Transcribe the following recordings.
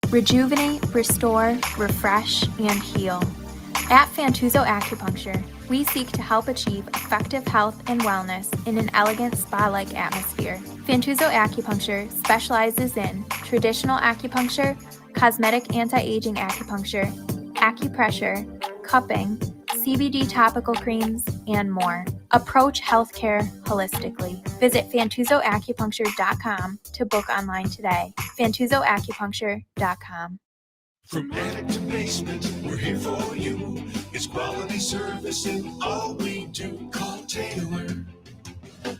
Rejuvenate, restore, refresh, and heal. At Fantuzzo Acupuncture, we seek to help achieve effective health and wellness in an elegant spa-like atmosphere. Fantuzzo Acupuncture specializes in traditional acupuncture, cosmetic anti-aging acupuncture, acupressure, cupping, CBD topical creams, and more. Approach healthcare holistically. Visit FantuzzoAcupuncture.com to book online today. FantuzzoAcupuncture.com. From attic to basement, we're here for you. It's quality service in all we do. Call Taylor.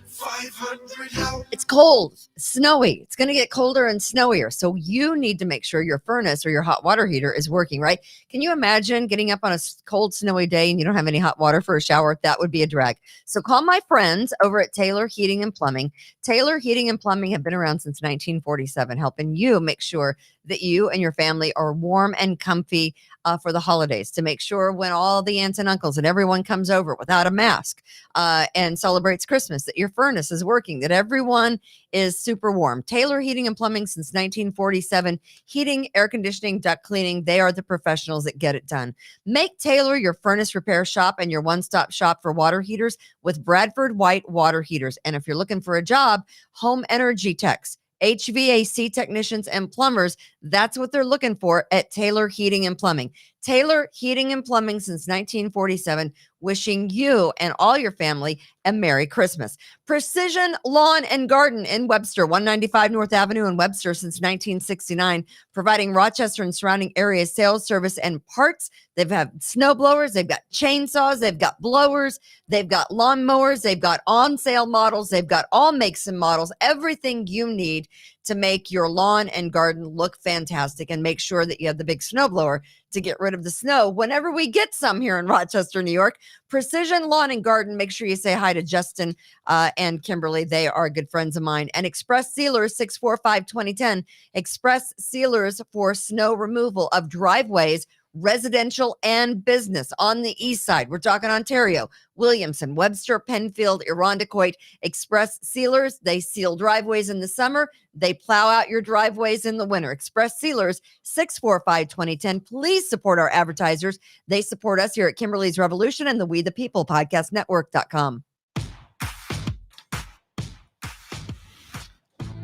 500 help. It's cold, snowy. It's going to get colder and snowier. So you need to make sure your furnace or your hot water heater is working, right? Can you imagine getting up on a cold, snowy day and you don't have any hot water for a shower? That would be a drag. So call my friends over at Taylor Heating and Plumbing. Taylor Heating and Plumbing have been around since 1947, helping you make sure that you and your family are warm and comfy for the holidays, to make sure when all the aunts and uncles and everyone comes over without a mask and celebrates Christmas, that your furnace is working, that everyone is super warm. Taylor Heating and Plumbing since 1947. Heating, air conditioning, duct cleaning. They are the professionals that get it done. Make Taylor your furnace repair shop and your one-stop shop for water heaters with Bradford White water heaters. And if you're looking for a job, home energy techs, HVAC technicians, and plumbers, that's what they're looking for at Taylor Heating and Plumbing. Taylor Heating and Plumbing since 1947, wishing you and all your family a Merry Christmas. Precision Lawn and Garden in Webster, 195 North Avenue in Webster since 1969, providing Rochester and surrounding areas sales, service, and parts. They've had snow blowers, they've got chainsaws, they've got blowers, they've got lawn mowers, they've got on sale models, they've got all makes and models, everything you need to make your lawn and garden look fantastic, and make sure that you have the big snow blower to get rid of the snow whenever we get some here in Rochester, New York. Precision Lawn and Garden. Make sure you say hi to Justin and Kimberly. They are good friends of mine. And Express Sealers, 645-2010. Express Sealers for snow removal of driveways, residential and business on the east side. We're talking Ontario, Williamson, Webster, Penfield, Irondequoit. Express Sealers, they seal driveways in the summer. They plow out your driveways in the winter. Express Sealers, 645-2010. Please support our advertisers. They support us here at Kimberly's Revolution and the We the People Podcast Network.com.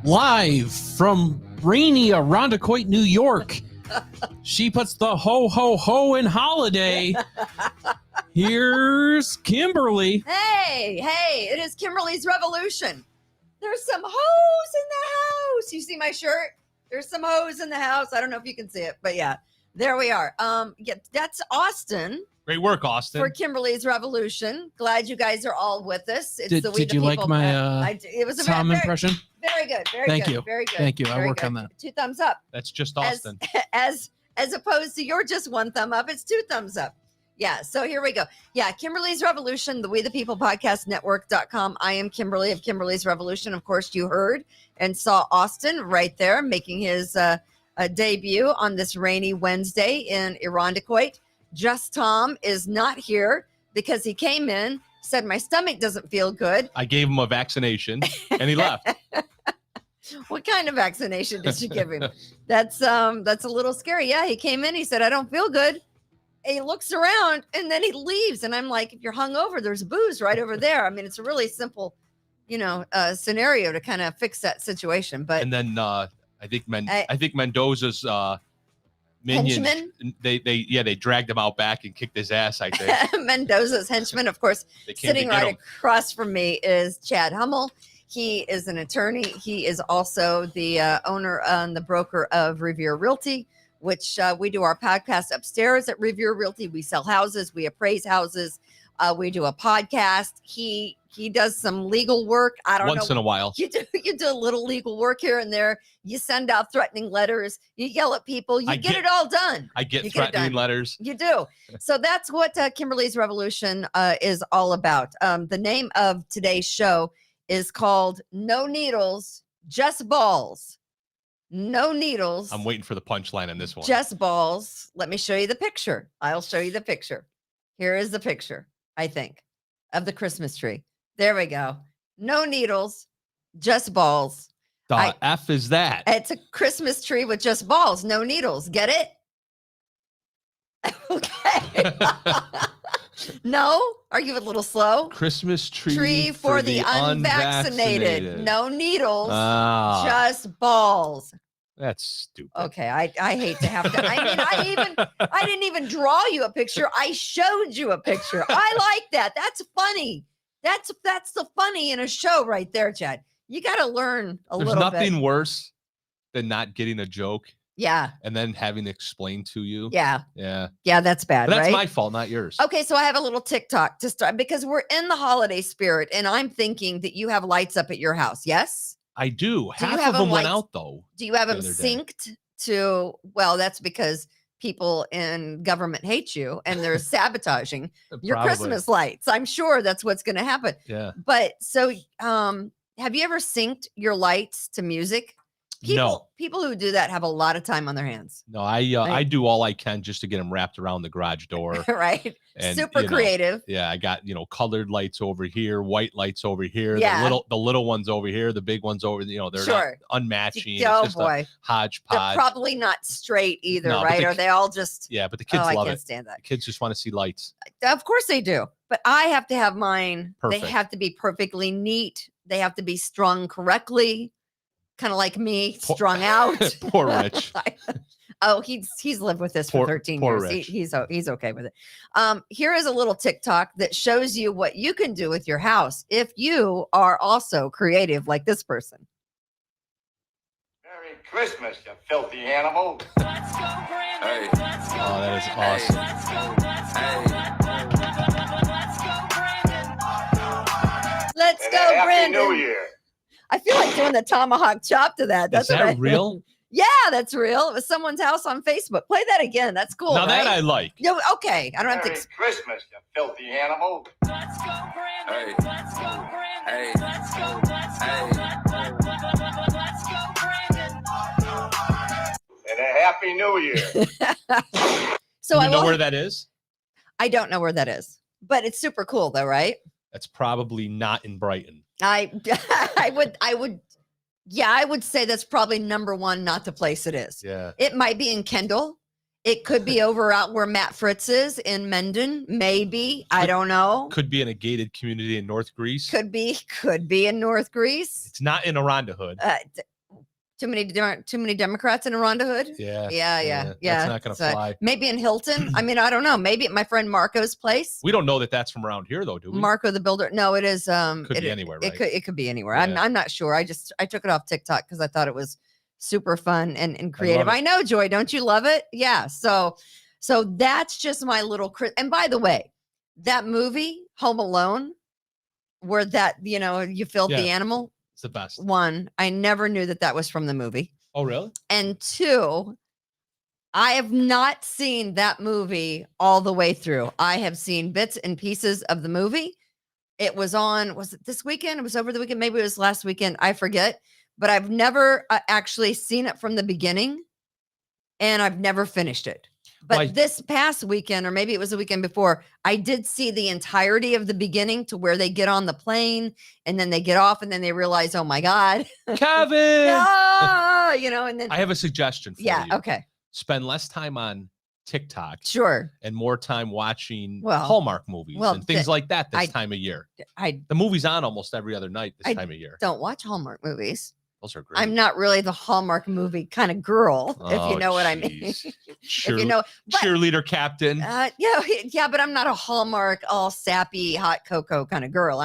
Live from rainy Irondequoit, New York. She puts the ho, ho, ho in holiday. Here's Kimberly. Hey, it is Kimberly's Revolution. There's some hoes in the house. You see my shirt? There's some hoes in the house. I don't know if you can see it, but yeah, there we are. Yeah, that's Austin. Great work, Austin. For Kimberly's Revolution. Glad you guys are all with us. It's did you like my it was a Tom impression? Very good. Thank you. Very good. Thank you. I Very work good. on that. 2 thumbs up. That's just Austin. As opposed to your just 1 thumb up, it's 2 thumbs up. Yeah, so here we go. Yeah, Kimberly's Revolution, the We the People Podcast Network.com. I am Kimberly of Kimberly's Revolution. Of course, you heard and saw Austin right there making his debut on this rainy Wednesday in Irondequoit. Just Tom is not here because he came in, said, my stomach doesn't feel good. I gave him a vaccination and he left. What kind of vaccination did you give him? That's a little scary. Yeah, he came in, he said, I don't feel good. And he looks around and then he leaves. And I'm like, if you're hungover, there's booze right over there. I mean, it's a really simple, scenario to kind of fix that situation. But and then I think Mendoza's minions, henchman? they dragged him out back and kicked his ass, I think. Mendoza's henchman, of course, sitting right across from me is Chad Hummel. He is an attorney. He is also the owner and the broker of Revere Realty, which we do our podcast upstairs at Revere Realty. We sell houses. We appraise houses. We do a podcast. He does some legal work. I don't know. Once in a while. You do a little legal work here and there. You send out threatening letters. You yell at people. You get it all done. I get threatening letters. You do. So that's what Kimberly's Revolution is all about. The name of today's show is called No Needles, Just Balls. No needles. I'm waiting for the punchline on this one. Just balls. Let me show you the picture. I'll show you the picture. Here is the picture, I think, of the Christmas tree. There we go. No needles, just balls. The F is that? It's a Christmas tree with just balls, no needles. Get it? Okay. No? Are you a little slow? Christmas tree for the unvaccinated. No needles, Ah, just balls. that's stupid. Okay, I hate to have to. I mean, I didn't even draw you a picture. I showed you a picture. I like that. That's funny. That's the funny in a show right there, Chad. You got to learn a There's little bit. nothing worse than not getting a joke Yeah. and then having to explain to you. Yeah. Yeah. Yeah, that's bad, But that's right? my fault, not yours. Okay, so I have a little TikTok to start because we're in the holiday spirit, and I'm thinking that you have lights up at your house. Yes? I do. Do you Half have of them went lights- out though. Do you have the them other day. synced to? Well, that's because people in government hate you and they're sabotaging your Probably. Christmas lights. I'm sure that's what's going to happen. Yeah. But so, have you ever synced your lights to music? No. People who do that have a lot of time on their hands, No, I do all I can just to get them wrapped around the garage door. right? And, Super you know, creative. Yeah, I got, colored lights over here, white lights over here, Yeah. the little ones over here, the big ones over, they're Sure. not unmatching. It's Oh just a boy, they're hodgepodge. probably not straight either, No, but right? the Are they all just? Yeah, but the kids Oh, I love can't it. stand that. The kids just want to see lights. Of course they do, but I have to have mine. Perfect. They have to be perfectly neat. They have to be strung correctly, kind of like me, strung out. Poor Rich. Oh, he's lived with this for 13 poor years. Rich. He's okay with it. Here is a little TikTok that shows you what you can do with your house if you are also creative like this person. Merry Christmas, you filthy animal. Hey, Oh, that is awesome. Let's And go, a Happy Brandon. New Year. I feel like doing the tomahawk chop to that. That's Is what that real? Yeah, that's real. It was someone's house on Facebook. Play that again. That's cool. Now that right? I like. Yeah, okay. I don't have Merry to. Christmas, you filthy animal. hey, hey, And a Happy New Year. So Do you know will- where that is? I don't know where that is, but it's super cool though, right? That's probably not in Brighton. I would say that's probably number one, not the place it is. Yeah. It might be in Kendall. It could be over out where Matt Fritz is in Mendon. Maybe. I don't know. Could be in a gated community in North Greece. Could be in North Greece. It's not in Aranda Hood. Too many Democrats in Aranda Hood. Yeah. Yeah. That's not going to So fly. maybe in Hilton. I mean, I don't know. Maybe at my friend Marco's place. We don't know that that's from around here, though, do we? Marco the builder. No, it is. Could be anywhere, right? It could be anywhere. Yeah. I'm not sure. I took it off TikTok because I thought it was super fun and creative. it. I know, Joy. Don't you love it? Yeah. So that's just my little. And by the way, that movie Home Alone, where that you filled the Yeah. animal. It's the best. One, I never knew that was from the movie. Oh, really? And two, I have not seen that movie all the way through. I have seen bits and pieces of the movie. It was it this weekend? It was over the weekend. Maybe it was last weekend. I forget. But I've never actually seen it from the beginning. And I've never finished it. But this past weekend, or maybe it was the weekend before, I did see the entirety of the beginning to where they get on the plane and then they get off and then they realize, oh my God. Kevin! And then. I have a suggestion for you. Okay. Spend less time on TikTok Sure. and more time watching Well, Hallmark movies and things like that this I- time of year. I The movie's on almost every other night this time of year. don't watch Hallmark movies. Those are great. I'm not really the Hallmark movie kind of girl, if you know what I mean. jeez. If you know, but, Cheerleader captain. yeah, but I'm not a Hallmark all sappy hot cocoa kind of girl.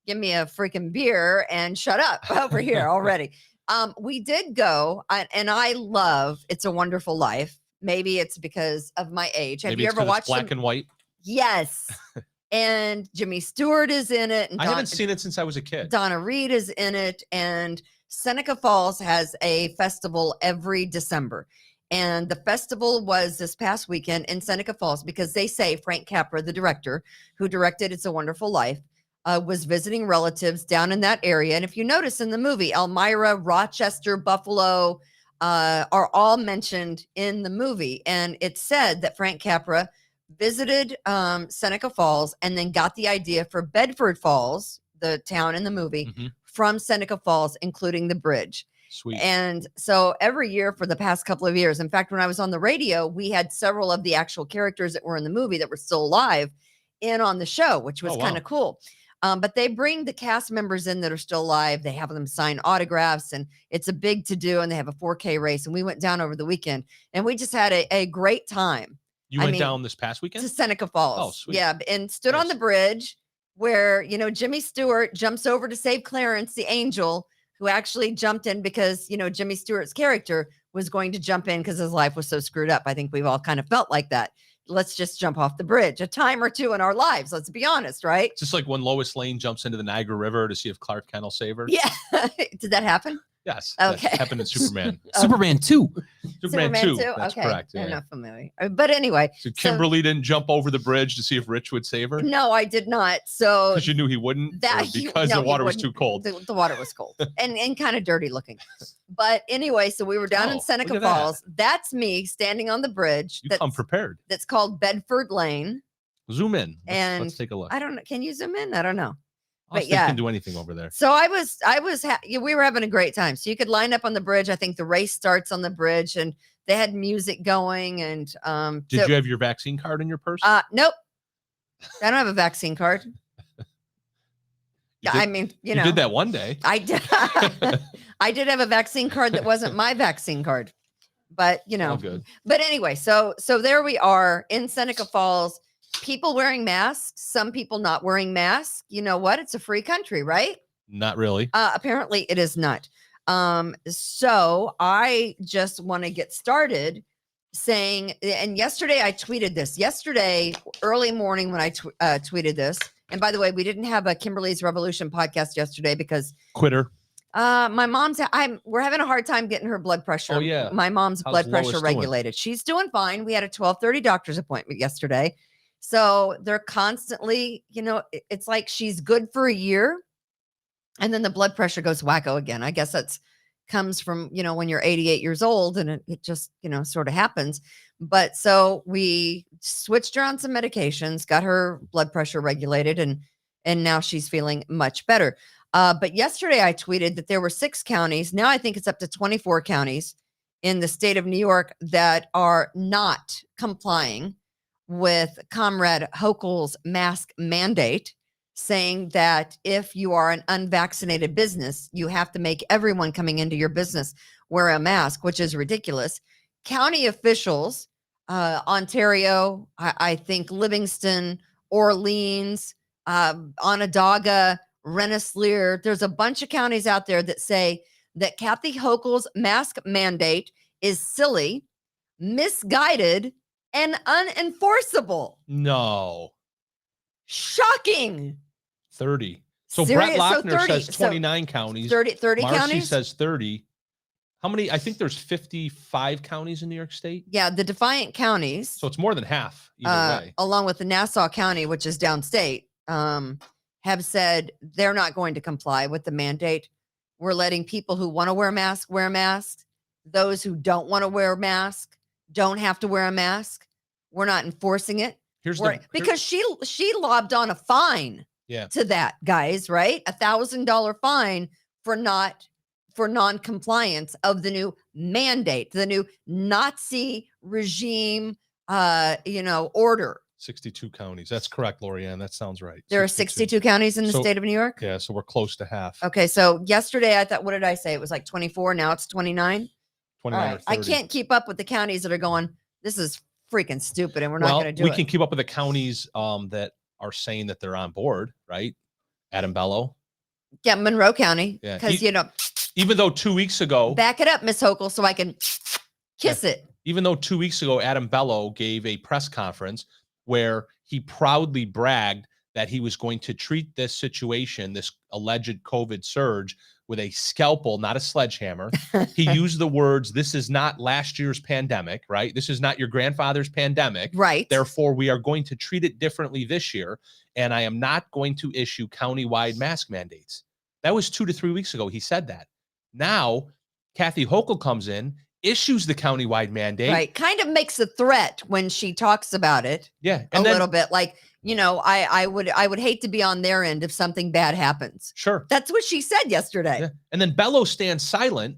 Give me a freaking beer and shut up over here already. We did go, and I love It's a Wonderful Life. Maybe it's because of my age. Have Maybe you it's ever 'cause watched it's black and white? Yes. And Jimmy Stewart is in it. And I haven't seen it since I was a kid. Donna Reed is in it, and Seneca Falls has a festival every December. And the festival was this past weekend in Seneca Falls because they say Frank Capra, the director who directed It's a Wonderful Life, was visiting relatives down in that area. And if you notice in the movie, Elmira, Rochester, Buffalo are all mentioned in the movie. And it said that Frank Capra visited Seneca Falls and then got the idea for Bedford Falls, the town in the movie Mhm. from Seneca Falls, including the bridge. Sweet. And so every year for the past couple of years, in fact, when I was on the radio, we had several of the actual characters that were in the movie that were still alive in on the show, which was Oh, kind wow. of cool. But they bring the cast members in that are still alive. They have them sign autographs, and it's a big to do. And they have a 4K race. And we went down over the weekend, and we just had a great time. You I went mean, down this past to weekend? Seneca Falls. Oh, sweet. Yeah, and stood on Nice. the bridge where, you know, Jimmy Stewart jumps over to save Clarence, the angel, who actually jumped in because, you know, Jimmy Stewart's character was going to jump in because his life was so screwed up. I think we've all kind of felt like that. Let's just jump off the bridge a time or two in our lives. Let's be honest, right? It's just like when Lois Lane jumps into the Niagara River to see if Clark Kent will save her. Yeah. Did that happen? Yes. Okay. That happened in Superman. Superman 2. Superman 2. too? That's Okay. correct. I'm Yeah. not familiar. But anyway. So Kimberly didn't jump over the bridge to see if Rich would save her? No, I did not. So Because you knew he wouldn't? that Or he- because no, the he water was wouldn't. too cold? The water was cold and kind of dirty looking. But anyway, so we were down Oh, in Seneca look at that. Falls. That's me standing on the bridge. You come prepared. That's called Bedford Lane. Zoom in. And Let's take a look. I don't know. Can you zoom in? I don't know. Austin yeah. can do anything over there. So we were having a great time. So you could line up on the bridge. I think the race starts on the bridge, and they had music going. And Did you have your vaccine card in your purse? nope, I don't have a vaccine card. You I did- mean, you know, did that one day. I did. I did have a vaccine card that wasn't my vaccine card, but you know. All good. But anyway, so there we are in Seneca Falls. People wearing masks, some people not wearing masks. You know what? It's a free country, right? Not really. Apparently it is not. So I just want to get started saying, and yesterday I tweeted this. Yesterday, early morning when I tweeted this, and by the way, we didn't have a Kimberly's Revolution podcast yesterday because Quitter. my mom's we're having a hard time getting her blood pressure. Oh, yeah. My mom's How's blood Lois pressure doing? regulated. She's doing fine. We had a 12:30 doctor's appointment yesterday. So they're constantly, you know, it's like she's good for a year and then the blood pressure goes wacko again. I guess that's comes from, you know, when you're 88 years old and it just, you know, sort of happens. But so we switched her on some medications, got her blood pressure regulated, and now she's feeling much better. But yesterday I tweeted that there were 6 counties. Now I think it's up to 24 counties in the state of New York that are not complying with Comrade Hochul's mask mandate, saying that if you are an unvaccinated business, you have to make everyone coming into your business wear a mask, which is ridiculous. County officials, Ontario, I think Livingston, Orleans, Onondaga, Rensselaer, there's a bunch of counties out there that say that Kathy Hochul's mask mandate is silly, misguided, and unenforceable. No. Shocking. 30. So Serious? Brett So Lochner 30 says 29 counties. 30 Marcy counties? says 30. How many? I think there's 55 counties in New York State. Yeah, the Defiant counties, So it's more than half either way. along with the Nassau County, which is downstate, have said they're not going to comply with the mandate. We're letting people who want to wear masks. Those who don't want to wear a mask don't have to wear a mask. We're not enforcing it. Because she lobbed on a fine to that, guys, right? $1,000 fine for non-compliance of the new mandate, the new Nazi regime, order. 62 counties. That's correct, Lorianne. That sounds right. There are 62 counties in the state of New York. Yeah, so we're close to half. Okay, so yesterday I thought, what did I say? It was like 24. Now it's 29. 29 All or right. I 30. can't keep up with the counties that are going, this is freaking stupid and we're not going to do we it. can keep up with the counties that are saying that they're on board, right? Adam Bello. Yeah, Monroe County. Yeah, Because, even though 2 weeks ago, back it up, Miss Hochul, so I can kiss it. even though 2 weeks ago, Adam Bello gave a press conference where he proudly bragged that he was going to treat this situation, this alleged COVID surge, with a scalpel, not a sledgehammer. He used the words, this is not last year's pandemic, right? This is not your grandfather's pandemic. Right. Therefore, we are going to treat it differently this year. And I am not going to issue countywide mask mandates. That was 2 to 3 weeks ago. He said that. Now, Kathy Hochul comes in, issues the countywide mandate. Right. Kind of makes a threat when she talks about it. Yeah. A little bit like, you know, I would hate to be on their end if something bad happens. Sure. That's what she said yesterday. Yeah. And then Bello stands silent,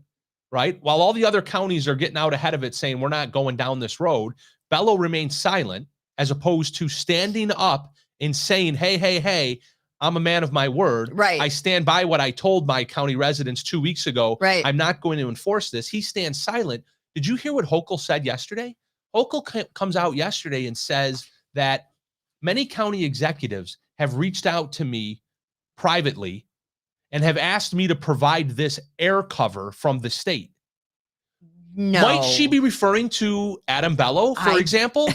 right? While all the other counties are getting out ahead of it saying we're not going down this road, Bello remains silent as opposed to standing up and saying, hey, I'm a man of my word. Right. I stand by what I told my county residents 2 weeks ago. Right. I'm not going to enforce this. He stands silent. Did you hear what Hochul said yesterday? Hochul comes out yesterday and says that many county executives have reached out to me privately and have asked me to provide this air cover from the state. No. Might she be referring to Adam Bello, for example?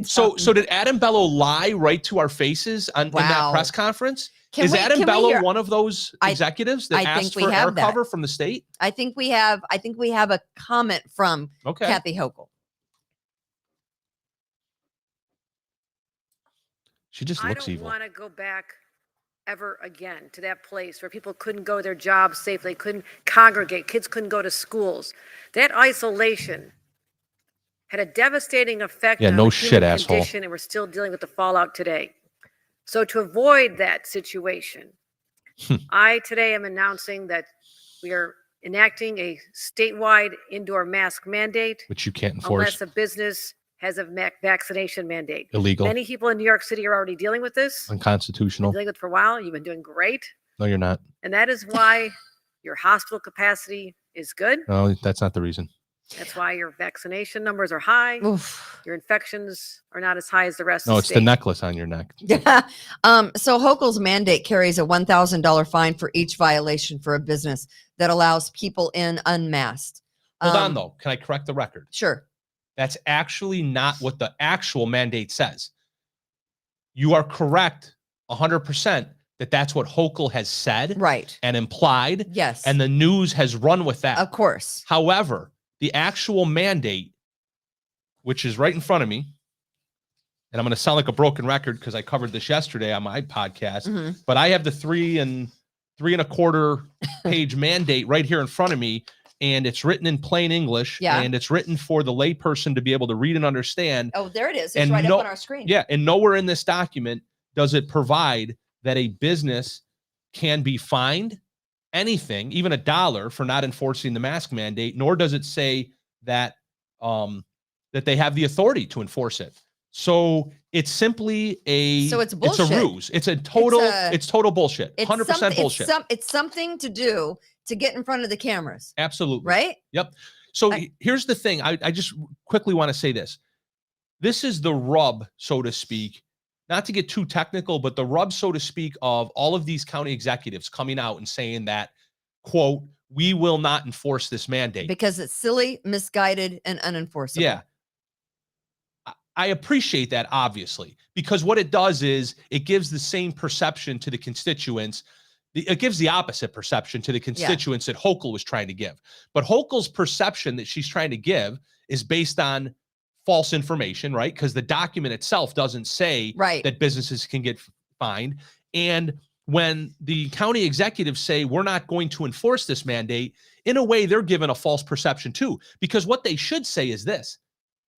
So did Adam Bello lie right to our faces in that press conference? Is Adam Bello one of those executives that asked for air cover from the state? I think we have a comment from Kathy Hochul. She just looks evil. I don't want to go back ever again to that place where people couldn't go to their jobs safely, couldn't congregate, kids couldn't go to schools. That isolation had a devastating effect on the human condition, and we're still dealing with the fallout today. So to avoid that situation, I today am announcing that we are enacting a statewide indoor mask mandate, which you can't enforce unless a business has a vaccination mandate. Illegal. Many people in New York City are already dealing with this. Unconstitutional. Dealing with it for a while. You've been doing great. No, you're not. And that is why your hospital capacity is good. No, that's not the reason. That's why your vaccination numbers are high. Oof. Your infections are not as high as the rest of the No, it's state. the necklace on your neck. Yeah. So Hochul's mandate carries a $1,000 fine for each violation for a business that allows people in unmasked. Hold on, though. Can I correct the record? Sure. That's actually not what the actual mandate says. You are correct 100% that that's what Hochul has said, right, and implied. Yes. And the news has run with that. Of course. However, the actual mandate, which is right in front of me, and I'm going to sound like a broken record because I covered this yesterday on my podcast, but I have the 3 3.25 page mandate right here in front of me. And it's written in plain English, and it's written for the layperson to be able to read and understand. Oh, there it is. It's right up on our screen. Yeah, and nowhere in this document does it provide that a business can be fined anything, even $1, for not enforcing the mask mandate, nor does it say that that they have the authority to enforce it. So it's simply it's bullshit. It's a ruse. It's total bullshit. 100% bullshit. It's something to do to get in front of the cameras. Absolutely. Right? Yep. So here's the thing. I just quickly want to say this. This is the rub, so to speak, not to get too technical, but the rub, so to speak, of all of these county executives coming out and saying that, quote, we will not enforce this mandate. Because it's silly, misguided, and unenforceable. Yeah. I appreciate that, obviously, because what it does is it gives the same perception to the constituents. It gives the opposite perception to the constituents that Hochul was trying to give. But Hochul's perception that she's trying to give is based on false information, right? Because the document itself doesn't say that businesses can get fined. And when the county executives say, we're not going to enforce this mandate, in a way, they're given a false perception too. Because what they should say is this.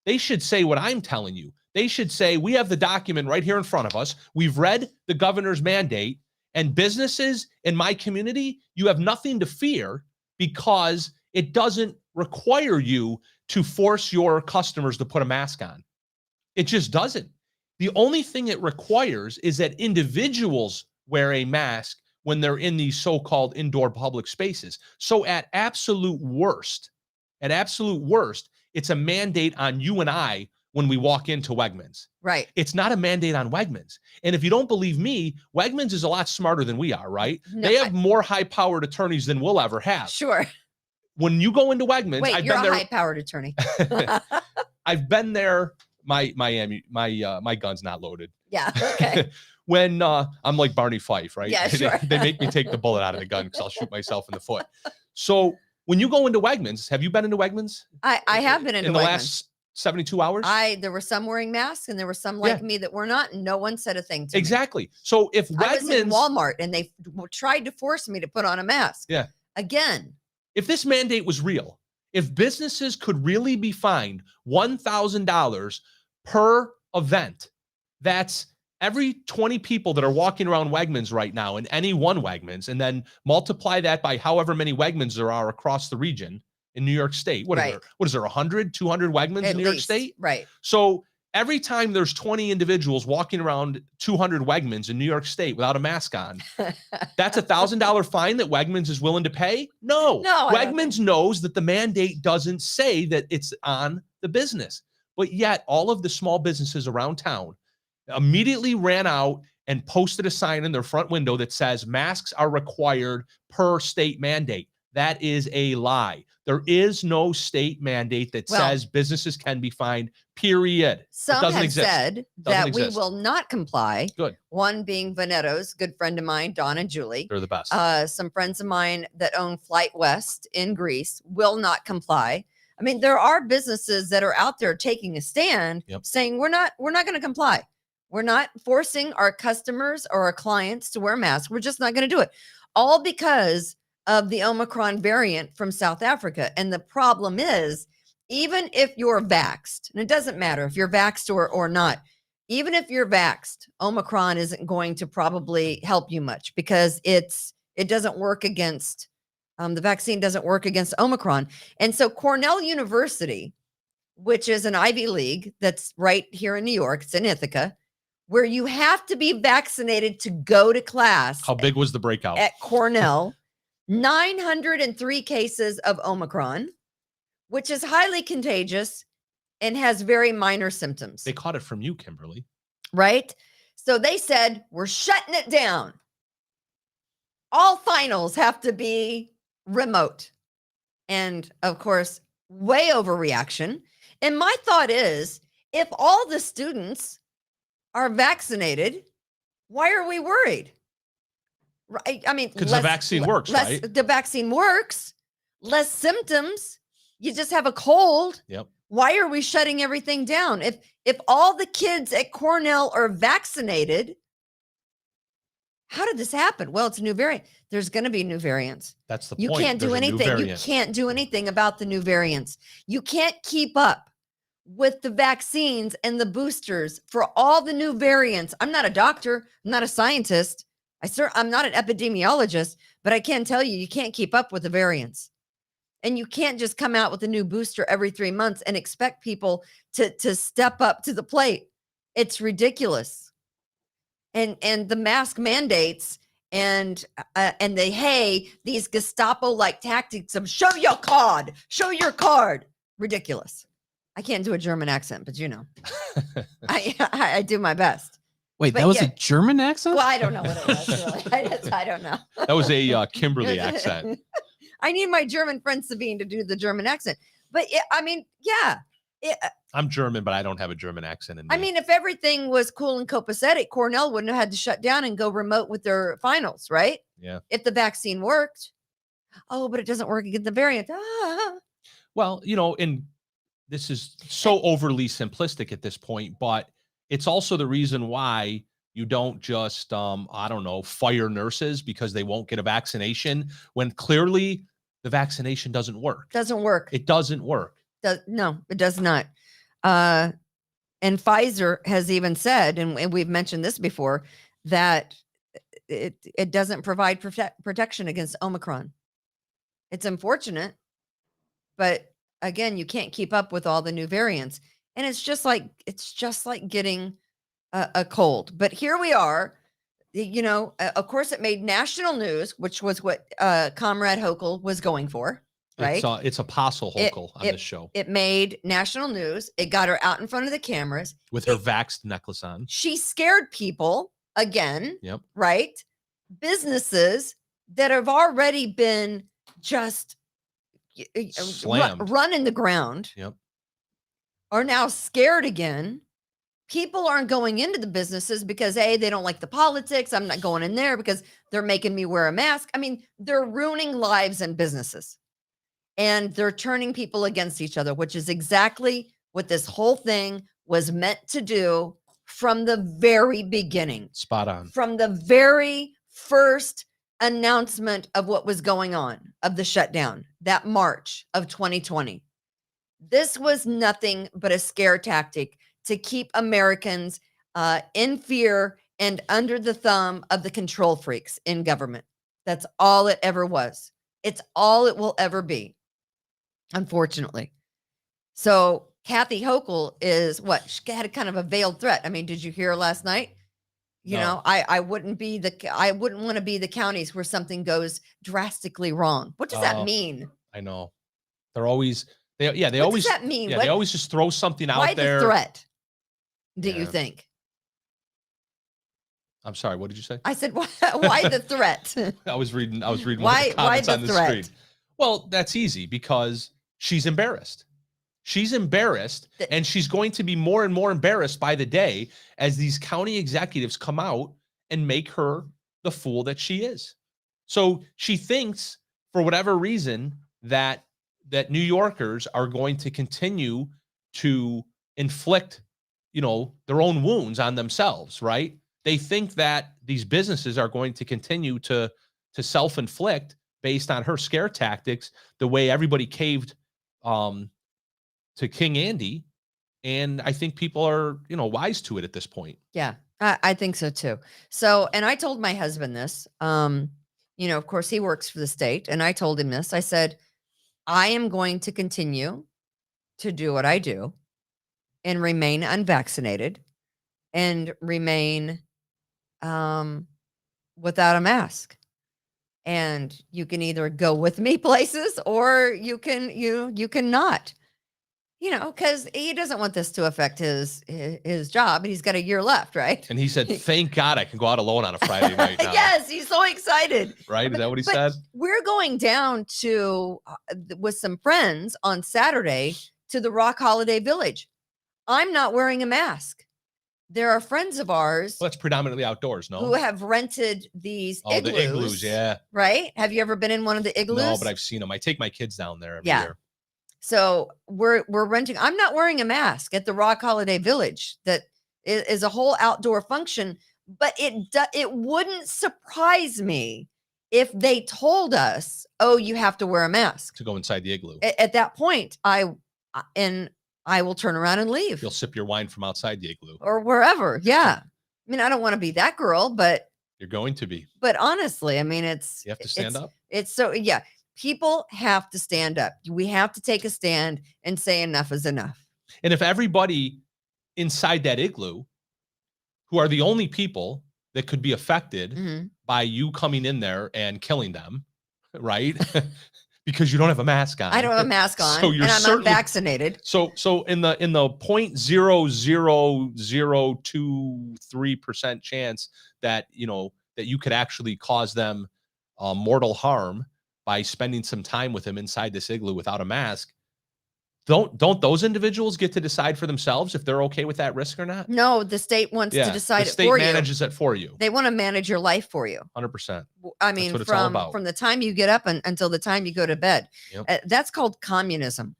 They should say what I'm telling you. They should say, we have the document right here in front of us. We've read the governor's mandate. And businesses in my community, you have nothing to fear because it doesn't require you to force your customers to put a mask on. It just doesn't. The only thing it requires is that individuals wear a mask when they're in these so-called indoor public spaces. So at absolute worst, it's a mandate on you and I when we walk into Wegmans. Right. It's not a mandate on Wegmans. And if you don't believe me, Wegmans is a lot smarter than we are, right? No, they have more high-powered attorneys than we'll ever have. Sure. When you go into Wegmans, wait, you're a high-powered attorney. I've been there. My gun's not loaded. Yeah. Okay. When I'm like Barney Fife, right? Yeah, sure. they make me take the bullet out of the gun because I'll shoot myself in the foot. So when you go into Wegmans, have you been into Wegmans? I have been into in the Wegmans. last 72 hours? There were some wearing masks and there were some like me that were not, and no one said a thing to me. Exactly. So if Wegmans, I was in Walmart and they tried to force me to put on a mask. Yeah. Again. If this mandate was real, if businesses could really be fined $1,000 per event, that's Every 20 people that are walking around Wegmans right now in any one Wegmans, and then multiply that by however many Wegmans there are across the region in New York State. What is there, 100, 200 Wegmans in New York State? Right. So every time there's 20 individuals walking around 200 Wegmans in New York State without a mask on, that's $1,000 fine that Wegmans is willing to pay? No. Wegmans knows that the mandate doesn't say that it's on the business. But yet all of the small businesses around town immediately ran out and posted a sign in their front window that says masks are required per state mandate. That is a lie. There is no state mandate that says businesses can be fined, period. Some have said that we will not comply. Good. One being Veneto's, good friend of mine, Don and Julie. They're the best. Some friends of mine that own Flight West in Greece will not comply. I mean, there are businesses that are out there taking a stand saying we're not going to comply. We're not forcing our customers or our clients to wear masks. We're just not going to do it. All because of the Omicron variant from South Africa. And the problem is, even if you're vaxxed, and it doesn't matter if you're vaxxed or not, even if you're vaxxed, Omicron isn't going to probably help you much because it doesn't work against, the vaccine doesn't work against Omicron. And so Cornell University, which is an Ivy League that's right here in New York, it's in Ithaca, where you have to be vaccinated to go to class. How big was the breakout? At Cornell, 903 cases of Omicron, which is highly contagious and has very minor symptoms. They caught it from you, Kimberly. Right? So they said, we're shutting it down. All finals have to be remote. And of course, way overreaction. And my thought is, if all the students are vaccinated, why are we worried? Right? I mean, because the vaccine works, right? The vaccine works, less symptoms. You just have a cold. Yep. Why are we shutting everything down? If all the kids at Cornell are vaccinated, how did this happen? Well, it's a new variant. There's going to be new variants. That's the point. You can't There's do anything. You can't do anything about the new variants. You can't keep up with the vaccines and the boosters for all the new variants. I'm not a doctor. I'm not a scientist. I'm not an epidemiologist, but I can tell you can't keep up with the variants. And you can't just come out with a new booster every 3 months and expect people to step up to the plate. It's ridiculous. And the mask mandates and these Gestapo-like tactics of show your card. Ridiculous. I can't do a German accent, but I do my best. Wait, but that was a German accent? Well, I don't know what it was. Really. I don't know. That was a Kimberly accent. I need my German friend Sabine to do the German accent. But I'm German, but I don't have a German accent in me. I mean, if everything was cool and copacetic, Cornell wouldn't have had to shut down and go remote with their finals, right? Yeah. If the vaccine worked. Oh, but it doesn't work against the variant. Well, and this is so overly simplistic at this point, but it's also the reason why you don't just, fire nurses because they won't get a vaccination when clearly the vaccination doesn't work. Doesn't work. It doesn't work. No, it does not. And Pfizer has even said, and we've mentioned this before, that it doesn't provide protection against Omicron. It's unfortunate, but again, you can't keep up with all the new variants. And it's just like getting a cold. But here we are, of course, it made national news, which was what Comrade Hochul was going for, right? It's Apostle Hochul on this show. It made national news. It got her out in front of the cameras. With her vaxxed necklace on. She scared people again, yep. Right? Businesses that have already been just run in the ground. Yep. Are now scared again. People aren't going into the businesses because they don't like the politics. I'm not going in there because they're making me wear a mask. I mean, they're ruining lives and businesses. And they're turning people against each other, which is exactly what this whole thing was meant to do from the very beginning. Spot on. From the very first announcement of what was going on, of the shutdown, that March of 2020. This was nothing but a scare tactic to keep Americans in fear and under the thumb of the control freaks in government. That's all it ever was. It's all it will ever be, unfortunately. So Kathy Hochul is what? She had a kind of a veiled threat. I mean, did you hear last night? You know, I wouldn't want to be the counties where something goes drastically wrong. What does that mean? I know. They're always they What always does that mean? Yeah, What, they always just throw something why out there. the threat? Do you Yeah. think? I'm sorry, what did you say? I said, why the threat? I was reading one of the Why comments the on the threat? screen. Well, that's easy because she's embarrassed. She's embarrassed, and she's going to be more and more embarrassed by the day as these county executives come out and make her the fool that she is. So she thinks, for whatever reason, that New Yorkers are going to continue to inflict, their own wounds on themselves, right? They think that these businesses are going to continue to self-inflict based on her scare tactics, the way everybody caved to King Andy. And I think people are, wise to it at this point. Yeah, I think so too. So, and I told my husband this, of course he works for the state, and I told him this. I said, I am going to continue to do what I do and remain unvaccinated and remain without a mask. And you can either go with me places or you can not. Because he doesn't want this to affect his job, and he's got a year left, right? And he said, "Thank God I can go out alone on a Friday night now." Yes, he's so excited. Right? Is that what he But said? We're going down to with some friends on Saturday to the Rock Holiday Village. I'm not wearing a mask. There are friends of ours. Well, that's predominantly outdoors, no? Who have rented these igloos. The igloos, yeah. Right? Have you ever been in one of the igloos? No, but I've seen them. I take my kids down there every year. So we're renting. I'm not wearing a mask at the Rock Holiday Village. That is a whole outdoor function, but it wouldn't surprise me if they told us, "Oh, you have to wear a mask to go inside the igloo." At that point, I will turn around and leave. You'll sip your wine from outside the igloo or wherever. Yeah, I mean, I don't want to be that girl, but you're going to be. But honestly, I mean, you have to stand up. It's so yeah. People have to stand up. We have to take a stand and say enough is enough. And if everybody inside that igloo, who are the only people that could be affected by you coming in there and killing them, right? Because you don't have a mask on. I don't have a mask on, so you're and I'm unvaccinated. So in the 0.00023% chance that that you could actually cause them mortal harm by spending some time with him inside this igloo without a mask, don't those individuals get to decide for themselves if they're okay with that risk or not? No, the state wants to decide it for you. The state manages it for you. They want to manage your life for you. 100%. I mean, that's what it's all about. From the time you get up until the time you go to bed. Yep. That's called communism.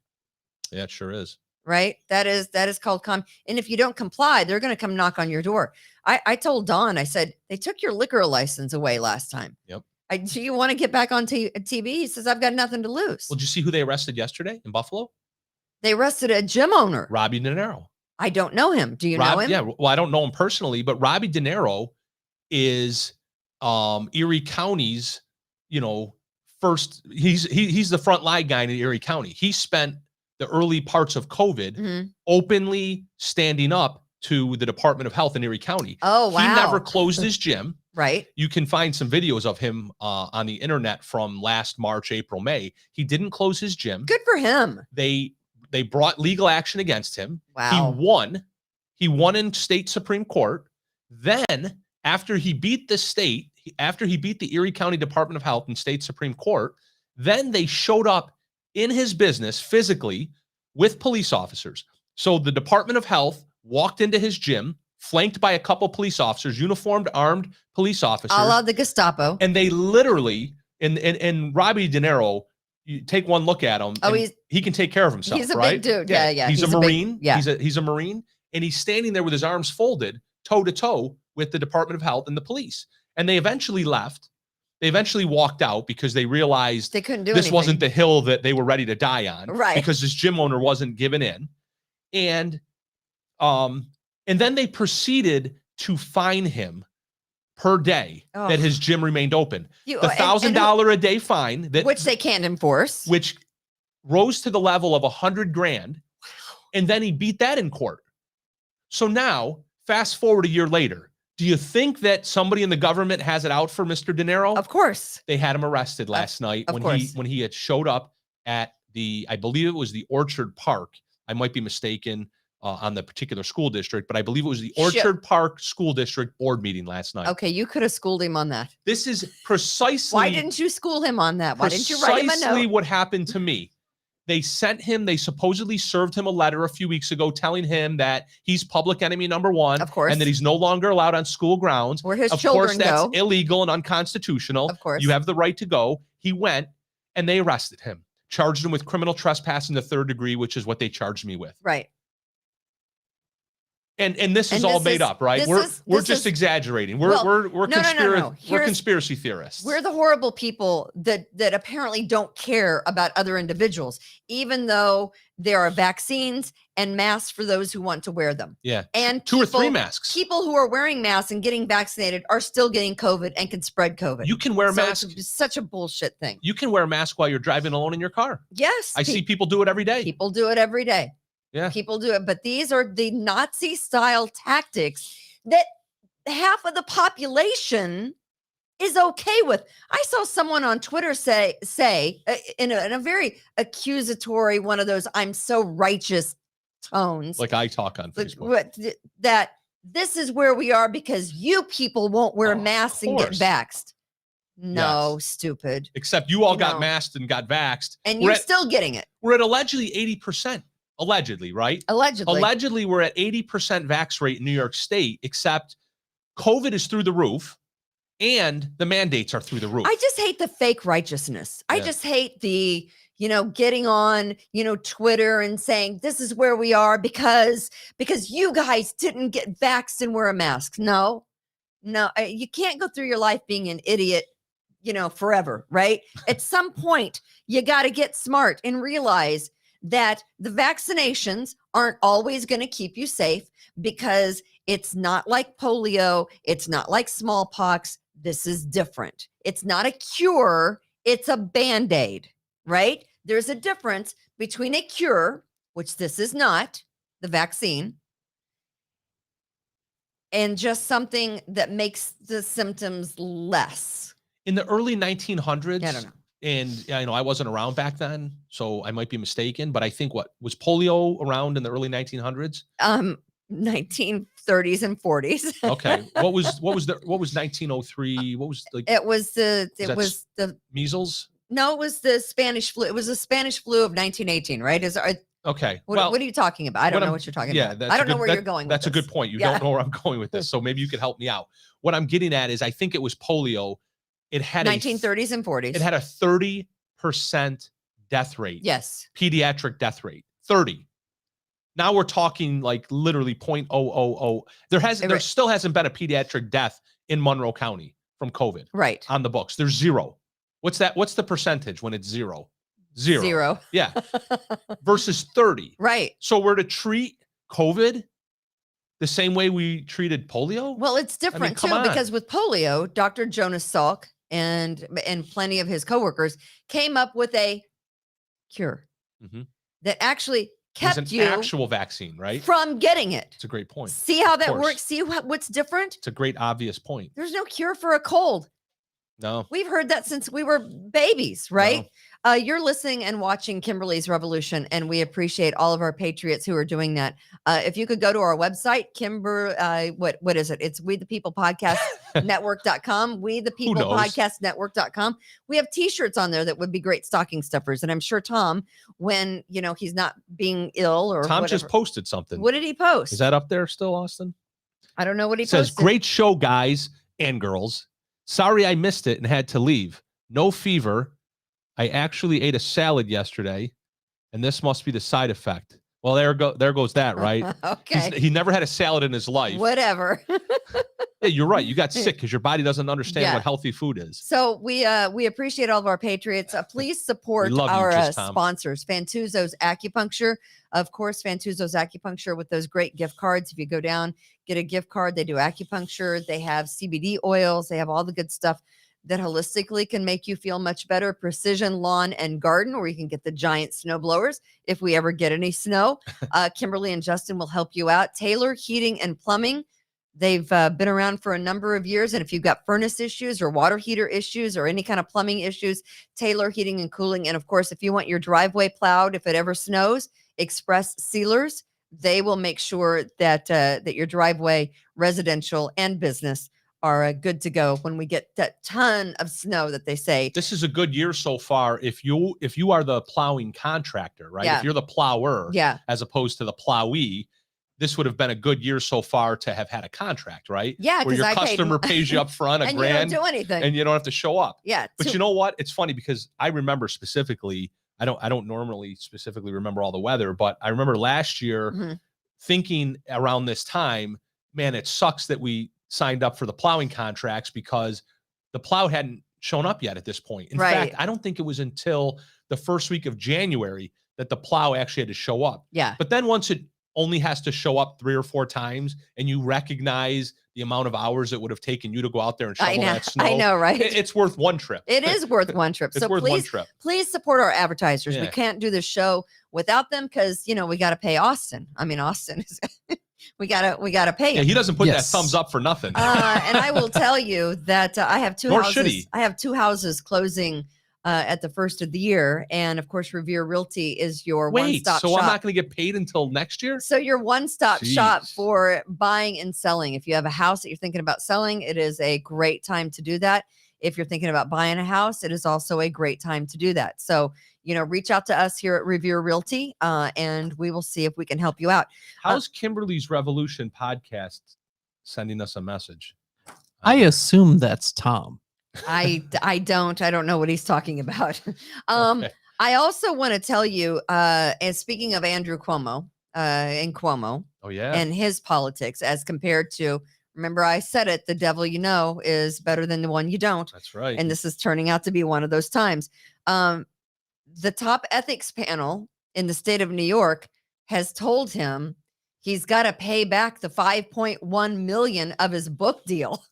Yeah, it sure is. Right? That is called and if you don't comply, they're going to come knock on your door. I told Dawn, I said, they took your liquor license away last time. Yep. Do you want to get back on TV? He says, I've got nothing to lose. Well, did you see who they arrested yesterday in Buffalo? They arrested a gym owner. Robbie De Niro. I don't know him. Do you know him? Yeah. Well, I don't know him personally, but Robbie De Niro is Erie County's, first, he's the front line guy in Erie County. He spent the early parts of COVID openly standing up to the Department of Health in Erie County. Oh, wow. He never closed his gym. Right. You can find some videos of him on the internet from last March, April, May. He didn't close his gym. Good for him. They brought legal action against him. Wow. He won in state Supreme Court. Then after he beat the Erie County Department of Health and state Supreme Court, then they showed up in his business physically with police officers. So the Department of Health walked into his gym, flanked by a couple police officers, uniformed, armed police officers. A la the Gestapo. And they literally, and Robbie De Niro, you take one look at him. Oh, he can take care of himself. He's a right? big dude. Yeah. He's a Marine. Yeah. He's a Marine, and he's standing there with his arms folded, toe to toe with the Department of Health and the police. And they eventually left. They eventually walked out because they realized they couldn't do this anything. wasn't the hill that they were ready to die on. Right. Because this gym owner wasn't giving in. And And then they proceeded to fine him per day Oh. that his gym remained open. You- The and- $1,000 a day fine that which they can't enforce. which rose to the level of $100,000, and then he beat that in court. So now, fast forward a year later, do you think that somebody in the government has it out for Mr. De Niro? Of course. They had him arrested last night of when course. he had showed up at I believe it was the Orchard Park. I might be mistaken on the particular school district, but I believe it was the Orchard Park School District board meeting last night. Okay, you could have schooled him on that. This is precisely Why didn't you school him on that? Why didn't you write him a precisely note? what happened to me. They supposedly served him a letter a few weeks ago telling him that he's public enemy number one. Of course. And that he's no longer allowed on school grounds. Where his Of children course, that's go. illegal and unconstitutional. Of course. You have the right to go. He went and they arrested him, charged him with criminal trespass in the 3rd degree, which is what they charged me with. Right. And this is And all this made is- up, right? this We're is- we're this just is- exaggerating. We're Well, we're no. we're Here's- conspiracy theorists. We're the horrible people that apparently don't care about other individuals, even though there are vaccines and masks for those who want to wear them. yeah. And 2 or 3 people- masks. People who are wearing masks and getting vaccinated are still getting COVID and can spread COVID. You can wear a So mask. it's such a bullshit thing. You can wear a mask while you're driving alone in your car. Yes. I see people do it every day. people do it every day. Yeah. People do it, but these are the Nazi style tactics that half of the population is okay with. I saw someone on Twitter say in a very accusatory one of those "I'm so righteous" tones, Like I talk on like, Facebook. that this is where we are because you people won't wear Oh, of masks and get course. vaxxed. No, Yes. stupid. Except you all You got know. masked and got vaxxed. And we're you're at, still getting it. we're at allegedly 80%. Allegedly, right? Allegedly. Allegedly, we're at 80% vax rate in New York State, except COVID is through the roof and the mandates are through the roof. I just hate the fake righteousness. I Yeah. just hate the, getting on, Twitter and saying this is where we are because you guys didn't get vaxxed and wear a mask. No, you can't go through your life being an idiot, forever, right? At some point, you got to get smart and realize that the vaccinations aren't always going to keep you safe because it's not like polio. It's not like smallpox. This is different. It's not a cure. It's a Band-Aid, right? There's a difference between a cure, which this is not, the vaccine, and just something that makes the symptoms less. In the early 1900s, I don't know. and I wasn't around back then, so I might be mistaken, but I think was polio around in the early 1900s? 1930s and 40s. Okay. What was 1903? What was It was the measles? no, it was the Spanish flu. It was the Spanish flu of 1918, right? Okay. What are you talking about? I don't know I'm- what you're talking yeah, about. that's I a don't know good- where that- you're going. That's a with good this. point. You Yeah. don't know where I'm going with this, so maybe you could help me out. What I'm getting at is I think it was polio. It had 1930s and 40s. it had a 30% death rate. Yes. Pediatric death rate. 30. Now we're talking like literally 0.000. There still hasn't been a pediatric death in Monroe County from COVID Right. on the books. There's 0. What's that? What's the percentage when it's 0? 0. Zero. Yeah. Versus 30. Right. So we're to treat COVID the same way we treated polio? Well, it's different come too, on. because with polio, Dr. Jonas Salk and plenty of his coworkers came up with a cure Mhm. that actually It was kept an you actual vaccine, right? from getting it. It's a great point. See how that course. works? See what's different? It's a great obvious point. There's no cure for a cold. No. We've heard that since we were babies, right? You're listening and watching Kimberly's Revolution, and we appreciate all of our patriots who are doing that. If you could go to our website, what is it? It's We the People Podcast Network.com. We the People knows? Podcast Network.com. We have t-shirts on there that would be great stocking stuffers. And I'm sure Tom, when he's not being ill or Tom whatever. just posted something. What did he post? Is that up there still, Austin? I don't know what he It says, posted. great show, guys and girls. Sorry I missed it and had to leave. No fever. I actually ate a salad yesterday, and this must be the side effect. Well, there goes that, right? Okay. He never had a salad in his life. Whatever. Yeah, you're right. You got sick because your body doesn't understand Yeah. what healthy food is. So we appreciate all of our patriots. Please support love you, our Just Tom. sponsors, Fantuzzo's Acupuncture. Of course, Fantuzzo's Acupuncture with those great gift cards. If you go down, get a gift card. They do acupuncture. They have CBD oils. They have all the good stuff that holistically can make you feel much better. Precision Lawn and Garden, where you can get the giant snow blowers if we ever get any snow. Kimberly and Justin will help you out. Taylor Heating and Plumbing. They've been around for a number of years. And if you've got furnace issues or water heater issues or any kind of plumbing issues, Taylor Heating and Cooling. And of course, if you want your driveway plowed, if it ever snows, Express Sealers, they will make sure that that your driveway, residential and business, are good to go when we get that ton of snow that they say. This is a good year so far. If you are the plowing contractor, right? Yeah. If you're the plower, Yeah. as opposed to the plowee, this would have been a good year so far to have had a contract, right? Yeah, where your I paid customer pays you up front a and grand, you don't do anything. and you don't have to show up. Yeah. But you know what? It's funny because I remember specifically. I don't normally specifically remember all the weather, but I remember last year thinking around this time, man, it sucks that we signed up for the plowing contracts because the plow hadn't shown up yet at this point. In fact, I don't think it was until the first week of January that the plow actually had to show up. Yeah. But then once it only has to show up 3 or 4 times and you recognize the amount of hours it would have taken you to go out there and shovel that snow. I know, right? It's worth one trip. It is worth one trip. It's So worth please, one trip. please support our advertisers. We Yeah. can't do this show without them because we got to pay Austin. I mean, Austin is we gotta pay Yeah, him. he doesn't put that Yes. thumbs up for nothing. And I I will tell you that I have two Nor houses. should he. I have 2 houses closing at the first of the year, and of course, Revere Realty is your Wait, one-stop so shop. I'm not going to get paid until next year? So your one-stop shop Jeez. for buying and selling. If you have a house that you're thinking about selling, it is a great time to do that. If you're thinking about buying a house, it is also a great time to do that. So, reach out to us here at Revere Realty, and we will see if we can help you out. How's Kimberly's Revolution podcast sending us a message? I assume that's Tom. I don't know what he's talking about. Okay. I also want to tell you, and speaking of Andrew Cuomo, and Cuomo Oh, yeah. and his politics as compared to, remember I said it, the devil you know is better than the one you don't. That's right. And this is turning out to be one of those times. The top ethics panel in the state of New York has told him he's got to pay back the 5.1 million of his book deal.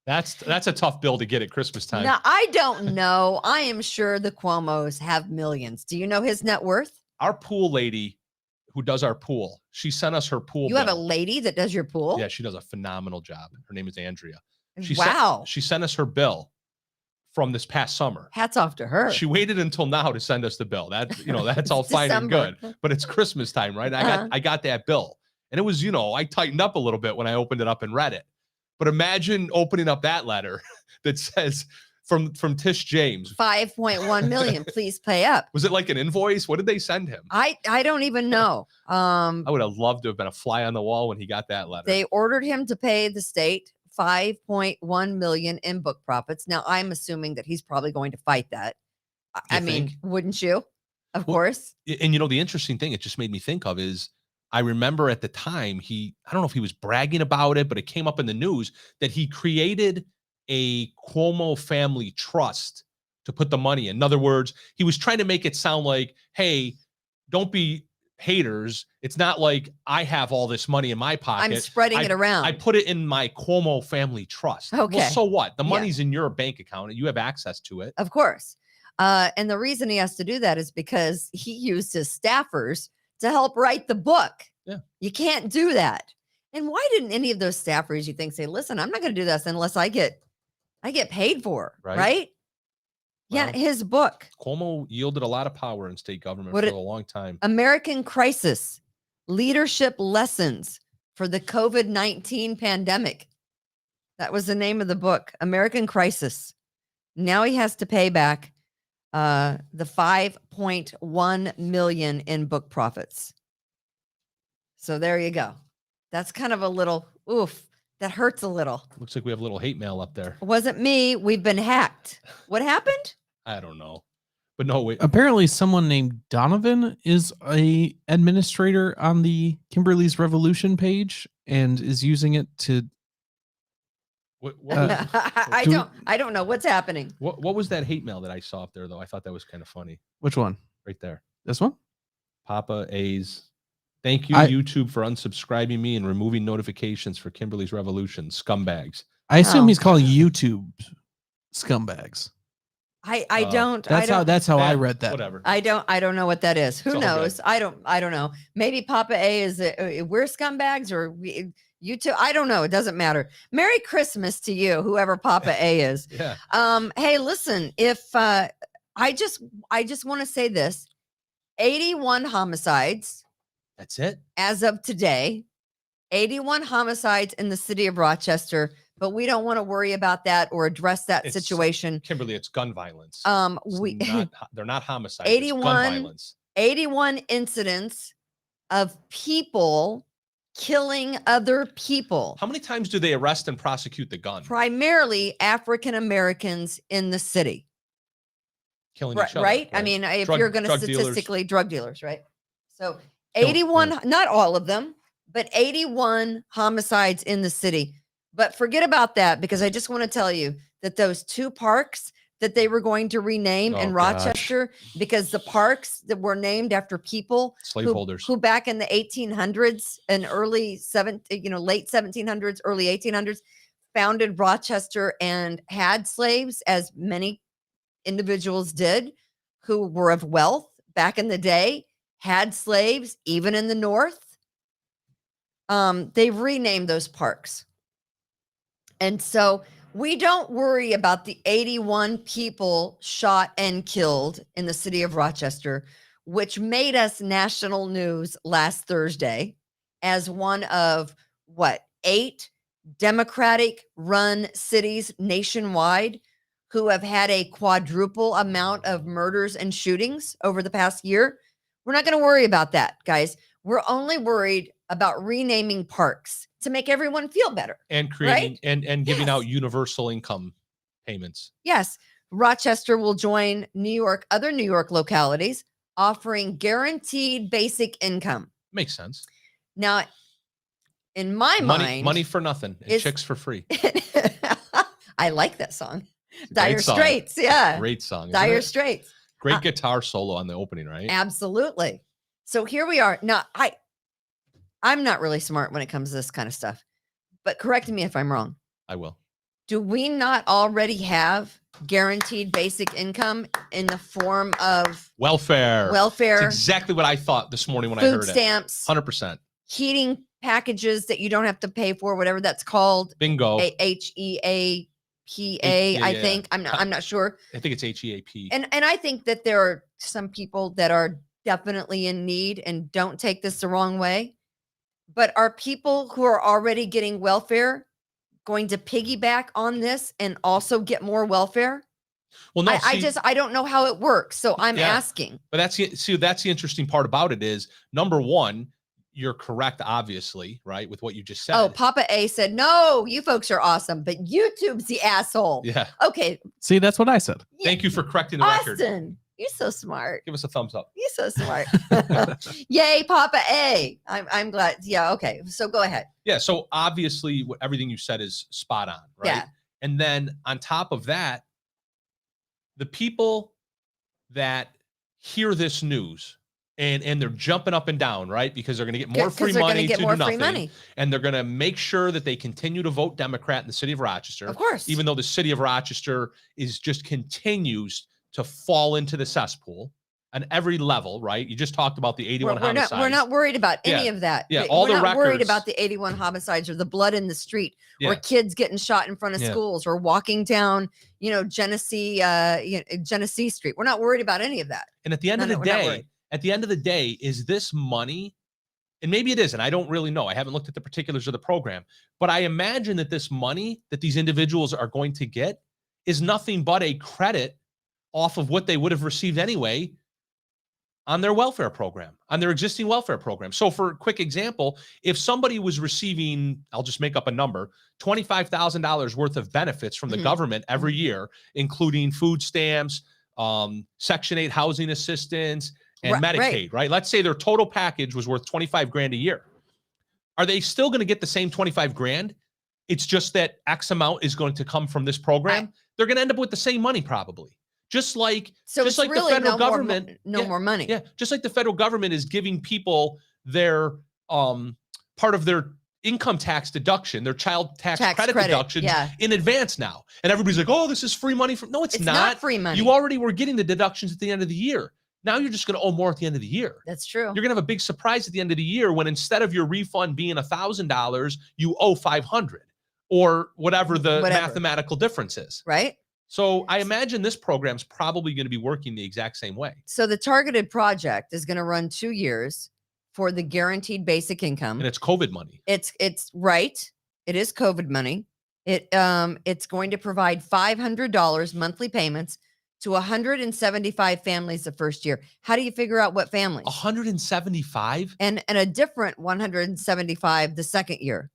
That's a tough bill to get at Christmas time. Now, I don't know. I am sure the Cuomos have millions. Do you know his net worth? Our pool lady who does our pool, she sent us her pool You have a bill. lady that does your pool? Yeah, she does a phenomenal job. Her name is Andrea. Wow. She sent us her bill from this past summer. Hats off to her. She waited until now to send us the bill. That's all fine and December. good. But it's Christmas time, right? I got that bill. And it was, I tightened up a little bit when I opened it up and read it. But imagine opening up that letter that says from Tish James, 5.1 million. Please pay up. was it like an invoice? What did they send him? I don't even know. I would have loved to have been a fly on the wall when he got that letter. They ordered him to pay the state 5.1 million in book profits. Now I'm assuming that he's probably going to fight that. I mean, think? wouldn't you? Of Well, course. And the interesting thing it just made me think of is I remember at the time I don't know if he was bragging about it, but it came up in the news that he created a Cuomo family trust to put the money in. In other words, he was trying to make it sound like, hey, don't be haters. It's not like I have all this money in my pocket. I'm spreading it around. I put it in my Cuomo family trust. Okay. Well, so what? The Yeah. money's in your bank account and you have access to it. Of course. And the reason he has to do that is because he used his staffers to help write the book. Yeah. You can't do that. And why didn't any of those staffers you think say, listen, I'm not going to do this unless I get paid for it, Right. right? Yeah, Well, his book, Cuomo yielded a lot of power in state government What for it- a long time. American Crisis, Leadership Lessons for the COVID-19 Pandemic. That was the name of the book, American Crisis. Now he has to pay back the 5.1 million in book profits. So there you go. That's kind of a little oof. That hurts a little. Looks like we have a little hate mail up there. It wasn't me. We've been hacked. What happened? I don't know. But no, wait. Apparently, someone named Donovan is a administrator on the Kimberly's Revolution page and is using it to. What was, I don't know what's happening. what was that hate mail that I saw up there though? I thought that was kind of funny. Which one? Right there. This one? Papa A's. Thank you, YouTube, for unsubscribing me and removing notifications for Kimberly's Revolution. Scumbags. I assume Oh. he's calling YouTube scumbags. I don't. That's how I Eh, read that. Whatever. I don't know what that is. Who It's all knows? I don't know. Maybe Papa A is we're scumbags or you two. I don't know. It doesn't matter. Merry Christmas to you, whoever Papa A is. Yeah. Hey, listen, if I just want to say this, 81 homicides That's it. as of today, 81 homicides in the city of Rochester, but we don't want to worry about that or address that It's- situation. Kimberly, it's gun violence. We They're not homicides. It's 81 gun violence. 81 incidents of people killing other people, How many times do they arrest and prosecute the gun? primarily African Americans in the city. Killing Right, each other. right? I mean, if Drug- you're going to drug dealers. statistically drug dealers, right? So Kill- 81, yeah. not all of them, but 81 homicides in the city. But forget about that because I just want to tell you that those two parks that they were going to rename in Oh, gosh. Rochester, because the parks that were named after people Slaveholders. who back in the 1800s and late 1700s, early 1800s, founded Rochester and had slaves, as many individuals did who were of wealth back in the day, had slaves even in the North. They've renamed those parks. And so we don't worry about the 81 people shot and killed in the city of Rochester, which made us national news last Thursday as one of 8 Democratic run cities nationwide who have had a quadruple amount of murders and shootings over the past year. We're not going to worry about that, guys. We're only worried about renaming parks to make everyone feel better. And creating Right? and giving Yes. out universal income payments. Yes, Rochester will join other New York localities offering guaranteed basic income. Makes sense. Now, in my mind, Money for nothing and is- chicks for free. I like that song. It's a Dire great song. Straits, yeah. Great song. isn't Dire it? Straits. Great guitar solo on the opening, right? Absolutely. So here we are. Now, I'm not really smart when it comes to this kind of stuff, but correct me if I'm wrong. I will. Do we not already have guaranteed basic income in the form of Welfare. welfare, That's exactly what I thought this morning when I food heard stamps, 100%. heating packages that you don't have to pay for, whatever that's called, Bingo. HEAPA, yeah, I yeah. think. I'm not sure. I think it's HEAP. And I think that there are some people that are definitely in need, and don't take this the wrong way, but are people who are already getting welfare going to piggyback on this and also get more welfare? Well, no, I don't know how it works. So I'm Yeah. asking. but that's the interesting part about it is, number one, you're correct, obviously, right, with what you just said. Oh, Papa A said, no, you folks are awesome, but YouTube's the asshole. Yeah. Okay. See, that's what I said. Thank you for correcting the record. Austin, you're so smart. Give us a thumbs up. You're so smart. Yay, Papa A. I'm glad. Yeah. Okay. So go ahead. Yeah. So obviously, everything you said is spot on, right? Yeah. And then on top of that, the people that hear this news and they're jumping up and down, right? Because they're going to get more 'Cause free they're gonna money get to more do free nothing. money. And they're going to make sure that they continue to vote Democrat in the city of Rochester. Of course. Even though the city of Rochester is just continues to fall into the cesspool on every level, right? You just talked about the 81 homicides. We're not worried about any Yeah. of that. Yeah, all we're the not worried records- about the 81 homicides or the blood in the street or Yeah. kids getting shot in front of Yeah. schools or walking down, Genesee Street. We're not worried about any of that. And at the end No, of the no, we're not day, worried. is this money? And maybe it isn't. I don't really know. I haven't looked at the particulars of the program, but I imagine that this money that these individuals are going to get is nothing but a credit off of what they would have received anyway on their welfare program, on their existing welfare program. So for a quick example, if somebody was receiving, I'll just make up a number, $25,000 worth of benefits from the Mhm. government every year, including food stamps, Section 8 housing assistance and Right. Medicaid, right? Let's say their total package was worth 25 grand a year. Are they still going to get the same 25 grand? It's just that X amount is going to come from this program. They're going to end up with the same money probably. Just like it's the really federal government, more money. Yeah, just like the federal government is giving people their part of their income tax deduction, their child tax credit deductions in advance now. And everybody's like, "Oh, this is free money from." No, it's not free money. You already were getting the deductions at the end of the year. Now you're just going to owe more at the end of the year. That's true. You're going to have a big surprise at the end of the year when instead of your refund being $1,000, you owe $500 or whatever the mathematical difference is. Right. So I imagine this program's probably going to be working the exact same way. So the targeted project is going to run 2 years for the guaranteed basic income. And it's COVID money. It's right. It is COVID money. It's going to provide $500 monthly payments to 175 families the first year. How do you figure out what families? 175? And a different 175 the second year.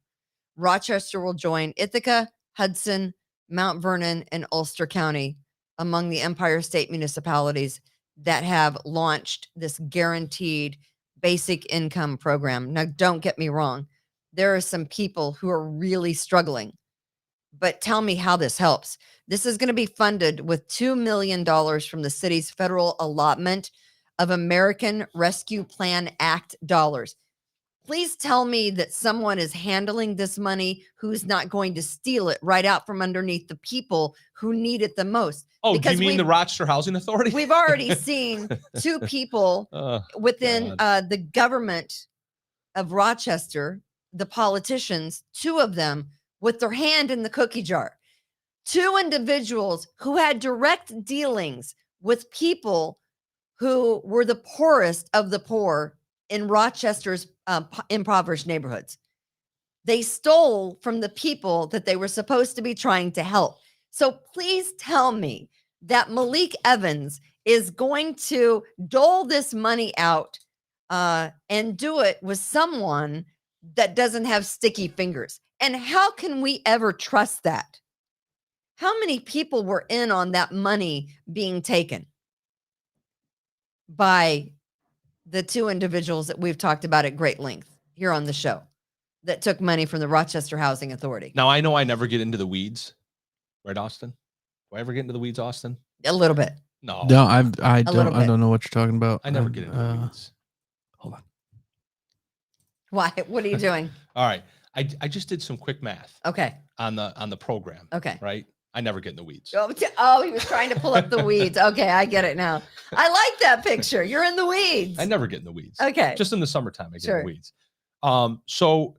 Rochester will join Ithaca, Hudson, Mount Vernon, and Ulster County among the Empire State municipalities that have launched this guaranteed basic income program. Now, don't get me wrong. There are some people who are really struggling, but tell me how this helps. This is going to be funded with $2 million from the city's federal allotment of American Rescue Plan Act dollars. Please tell me that someone is handling this money who's not going to steal it right out from underneath the people who need it the most. Oh, do you mean the Rochester Housing Authority? We've already seen two people within the government of Rochester, the politicians, two of them with their hand in the cookie jar. Two individuals who had direct dealings with people who were the poorest of the poor in Rochester's impoverished neighborhoods. They stole from the people that they were supposed to be trying to help. So please tell me that Malik Evans is going to dole this money out and do it with someone that doesn't have sticky fingers. And how can we ever trust that? How many people were in on that money being taken by the two individuals that we've talked about at great length here on the show that took money from the Rochester Housing Authority? Now, I know I never get into the weeds, right, Austin? Do I ever get into the weeds, Austin? A little bit. No, I don't know what you're talking about. I never get into the weeds. Hold on. Why? What are you doing? All right. I just did some quick math. Okay. On the program. Okay. Right? I never get in the weeds. Oh, he was trying to pull up the weeds. Okay, I get it now. I like that picture. You're in the weeds. I never get in the weeds. Okay. Just in the summertime, I get in the weeds. So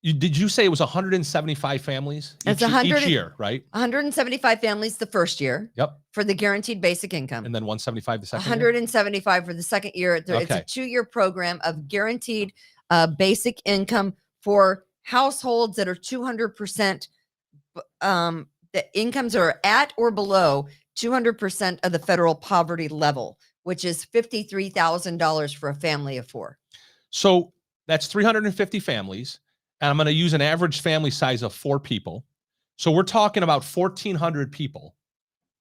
did you say it was 175 families each year, right? 175 families the first year. Yep. For the guaranteed basic income. And then 175 the second 175 for the second year. It's a 2-year program of guaranteed basic income for households that are 200%, the incomes are at or below 200% of the federal poverty level, which is $53,000 for a family of 4. So that's 350 families. And I'm going to use an average family size of 4 people. So we're talking about 1,400 people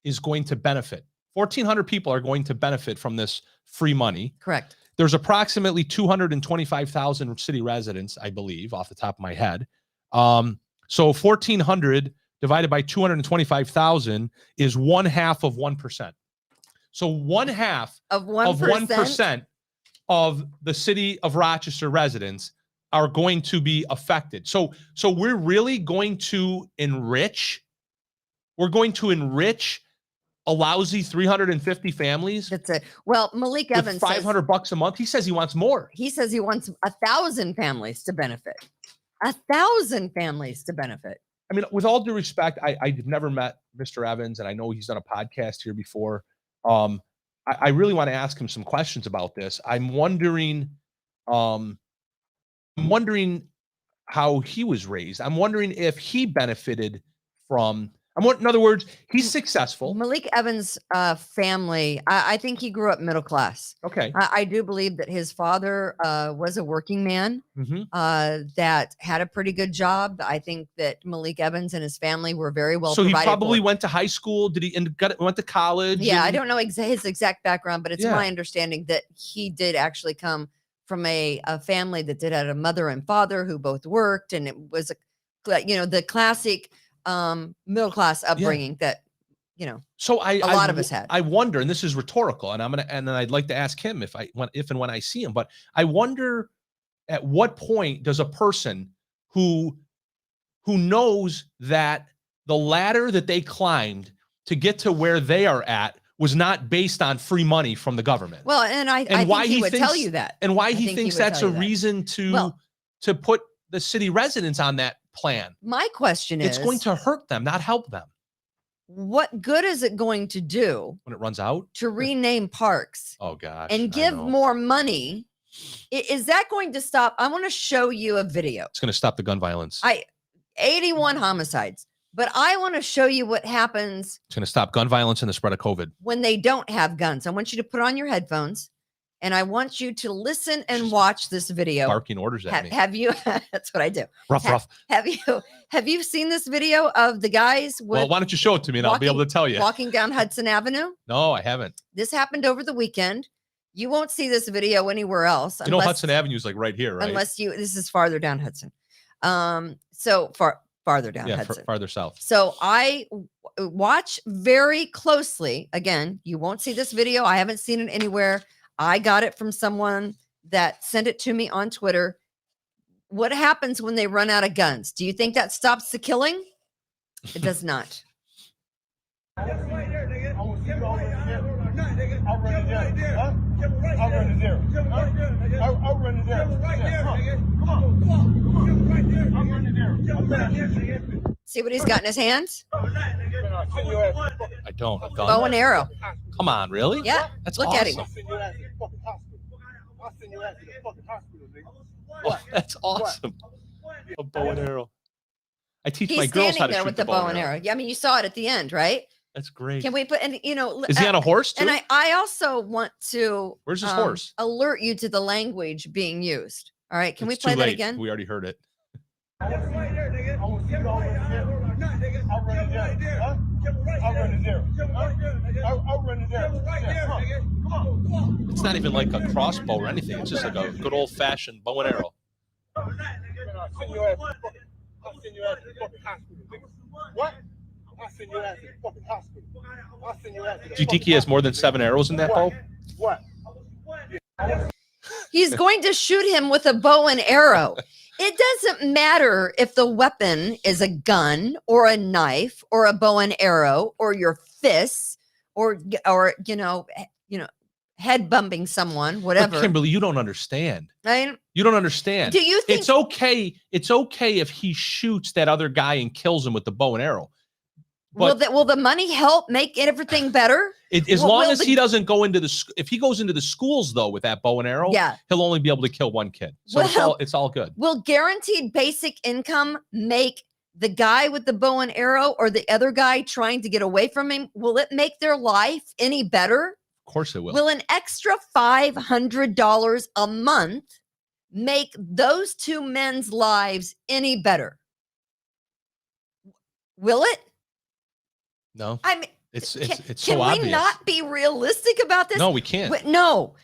is going to benefit. 1,400 people are going to benefit from this free money. Correct. There's approximately 225,000 city residents, I believe, off the top of my head. So 1,400 divided by 225,000 is 1/2 of 1%. So 1/2 of 1% of the city of Rochester residents are going to be affected. So we're really going to enrich. We're going to enrich a lousy 350 families. That's it. Well, Malik Evans $500 a month. He says he wants more. He says he wants 1,000 families to benefit. 1,000 families to benefit. I mean, with all due respect, I've never met Mr. Evans, and I know he's done a podcast here before. I really want to ask him some questions about this. I'm wondering how he was raised. I'm wondering if he benefited from. In other words, he's successful. Malik Evans' family, I think he grew up middle class. Okay. I do believe that his father was a working man that had a pretty good job. I think that Malik Evans and his family were very well So he provided probably for. went to high school. Did he went to college? Yeah, I don't know his exact background, but it's Yeah. my understanding that he did actually come from a family that did have a mother and father who both worked, and it was the classic middle class upbringing that So a lot of us had. I wonder, and this is rhetorical, and I'd like to ask him if and when I see him, but I wonder at what point does a person who knows that the ladder that they climbed to get to where they are at was not based on free money from the government. Well, and I think why he would thinks, tell you that. and why I he think thinks would that's tell a you that. reason to put the city residents on that plan. My question is, It's going to hurt them, not help them. what good is it going to do When it runs out? to rename parks Oh gosh. and I give know. more money? Is that going to stop? I want to show you a video. It's going to stop the gun violence. 81 homicides, but I want to show you what happens It's going to stop gun violence and the spread of COVID. when they don't have guns. I want you to put on your headphones and I want you to listen and watch this video. Barking orders at me. Have you? That's what I do. Rough. Have you seen this video of the guys Well, why don't you show it to me and I'll be able to tell you. walking down Hudson Avenue? No, I haven't. This happened over the weekend. You won't see this video anywhere else. You know, Hudson Avenue is like right here, right? Unless this is farther down Hudson. So farther down Hudson. Farther south. So I watch very closely. Again, you won't see this video. I haven't seen it anywhere. I got it from someone that sent it to me on Twitter. What happens when they run out of guns? Do you think that stops the killing? It does not. See what he's got in his hands? I don't. A gun? Bow and arrow. Come on, really? Yeah. That's Look awesome. at him. Oh, that's awesome. A bow and arrow. I teach He's my girls standing how to there shoot with the bow and arrow. Yeah, I mean, you saw it at the end, right? That's great. Can we put, and Is he on a horse too? And I also want to Where's his horse? alert you to the language being used. All right, can It's we play too that late. again? We already heard it. It's not even like a crossbow or anything. It's just like a good old fashioned bow and arrow. What? I'll send your ass to the fucking hospital. I'll send your ass to the Do you think he has more than 7 arrows in that bow? What? He's going to shoot him with a bow and arrow. It doesn't matter if the weapon is a gun or a knife or a bow and arrow or your fists or head bumping someone, whatever. But Kimberly, you don't understand. I mean, You don't understand. do you think It's okay. It's okay if he shoots that other guy and kills him with the bow and arrow. But will the money help make everything better? as will- long will as the- he doesn't go into if he goes into the schools though with that bow and arrow, Yeah. he'll only be able to kill one kid. So Well- it's all good. Will guaranteed basic income make the guy with the bow and arrow or the other guy trying to get away from him, will it make their life any better? Of course it will. Will an extra $500 a month make those two men's lives any better? Will it? No, I mean, it's can so we obvious. not be realistic about this? No, we can't. No,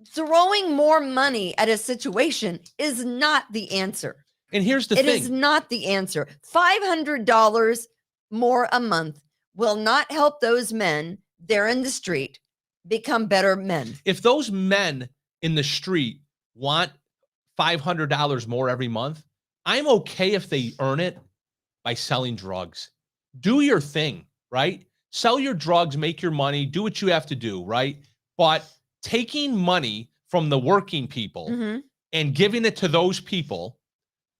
throwing more money at a situation is not the answer. And here's the It thing. is not the answer. $500 more a month will not help those men there in the street become better men. If those men in the street want $500 more every month, I'm okay if they earn it by selling drugs. Do your thing, right? Sell your drugs, make your money, do what you have to do, right? But taking money from the working people Mhm. and giving it to those people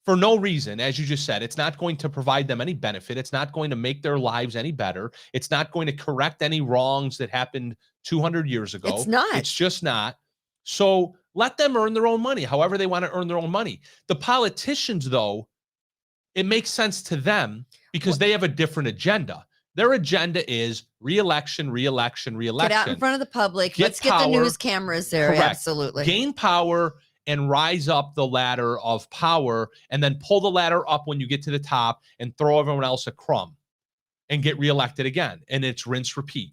for no reason, as you just said, it's not going to provide them any benefit. It's not going to make their lives any better. It's not going to correct any wrongs that happened 200 years ago. It's not. It's just not. So let them earn their own money, however they want to earn their own money. The politicians, though, it makes sense to them because they have a different agenda. Their agenda is reelection, reelection, reelection. Get out in front of the public. Get Let's get the power. news cameras there. Correct. Absolutely. Gain power and rise up the ladder of power, and then pull the ladder up when you get to the top and throw everyone else a crumb and get reelected again. And it's rinse, repeat.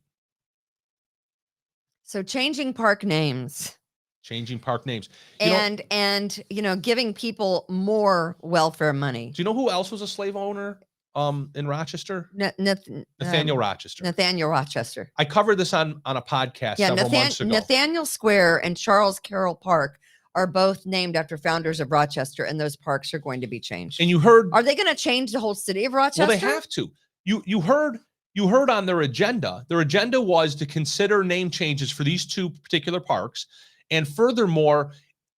So changing park names. Changing park names. And giving people more welfare money. Do you know who else was a slave owner in Rochester? Nathaniel Rochester. Nathaniel Rochester. I covered this on a podcast several months ago. Nathaniel Square and Charles Carroll Park are both named after founders of Rochester, and those parks are going to be changed. And you heard, are they going to change the whole city of Rochester? well, they have to. You heard on their agenda. Their agenda was to consider name changes for these two particular parks. And furthermore,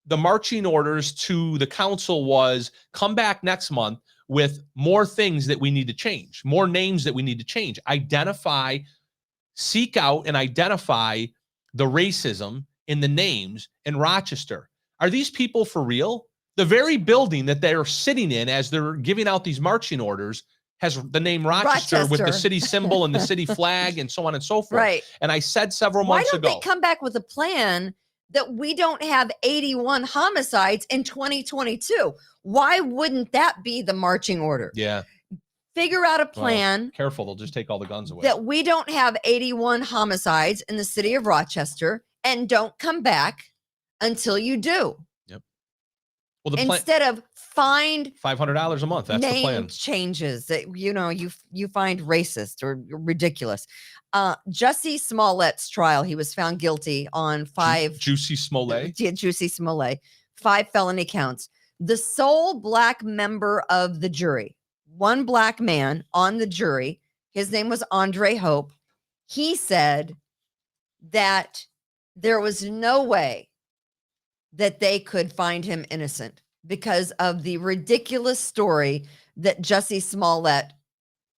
the marching orders to the council was come back next month with more things that we need to change, more names that we need to change. Seek out and identify the racism in the names in Rochester. Are these people for real? The very building that they're sitting in as they're giving out these marching orders has the name Rochester with the city symbol and the city flag and so on and so forth. Right. And I said several months ago. Why don't they come back with a plan that we don't have 81 homicides in 2022? Why wouldn't that be the marching order? Yeah. Figure out a plan. Well, careful, they'll just take all the guns away. That we don't have 81 homicides in the city of Rochester, and don't come back until you do. Yep. Well, instead of find $500 a month. That's the plan. Changes that you find racist or ridiculous. Jussie Smollett's trial, he was found guilty on 5 Jussie Smollett. Jussie Smollett, 5 felony counts. The sole black member of the jury, one black man on the jury, his name was Andre Hope. He said that there was no way that they could find him innocent because of the ridiculous story that Jussie Smollett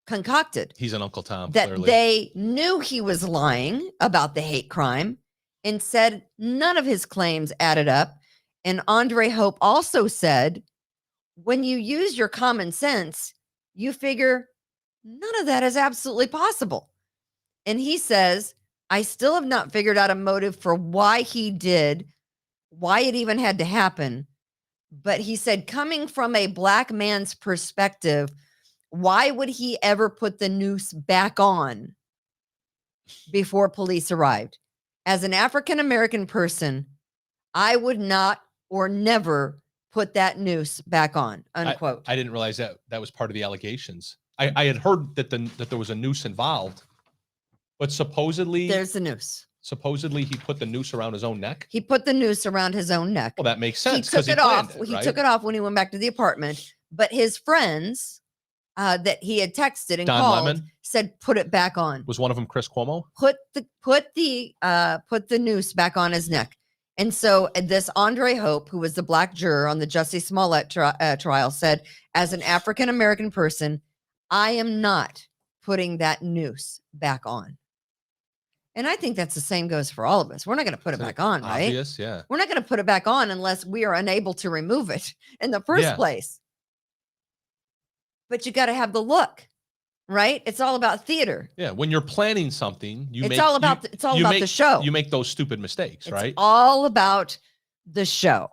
concocted. He's an Uncle Tom. That clearly. They knew he was lying about the hate crime and said none of his claims added up. And Andre Hope also said, when you use your common sense, you figure none of that is absolutely possible. And he says, I still have not figured out a motive for why he did, why it even had to happen. But he said, coming from a black man's perspective, why would he ever put the noose back on before police arrived? As an African-American person, I would not or never put that noose back on, unquote. I didn't realize that was part of the allegations. I had heard that there was a noose involved, but supposedly there's the noose. Supposedly he put the noose around his own neck. He put the noose around his own neck. Well, that makes sense. He took it off. Right? He took it off when he went back to the apartment. But his friends that he had texted and Don called Lemon said, "Put it back on." Was one of them Chris Cuomo? Put the noose back on his neck. And so this Andre Hope, who was the black juror on the Jussie Smollett trial, said, "As an African American person, I am not putting that noose back on." And I think that's the same goes for all of us. We're not going to put it back on, right? Obvious, yeah. We're not going to put it back on unless we are unable to remove it in the first place. But you got to have the look, right? It's all about theater. Yeah, when you're planning something, it's all about the show. You make those stupid mistakes, right? It's all about the show.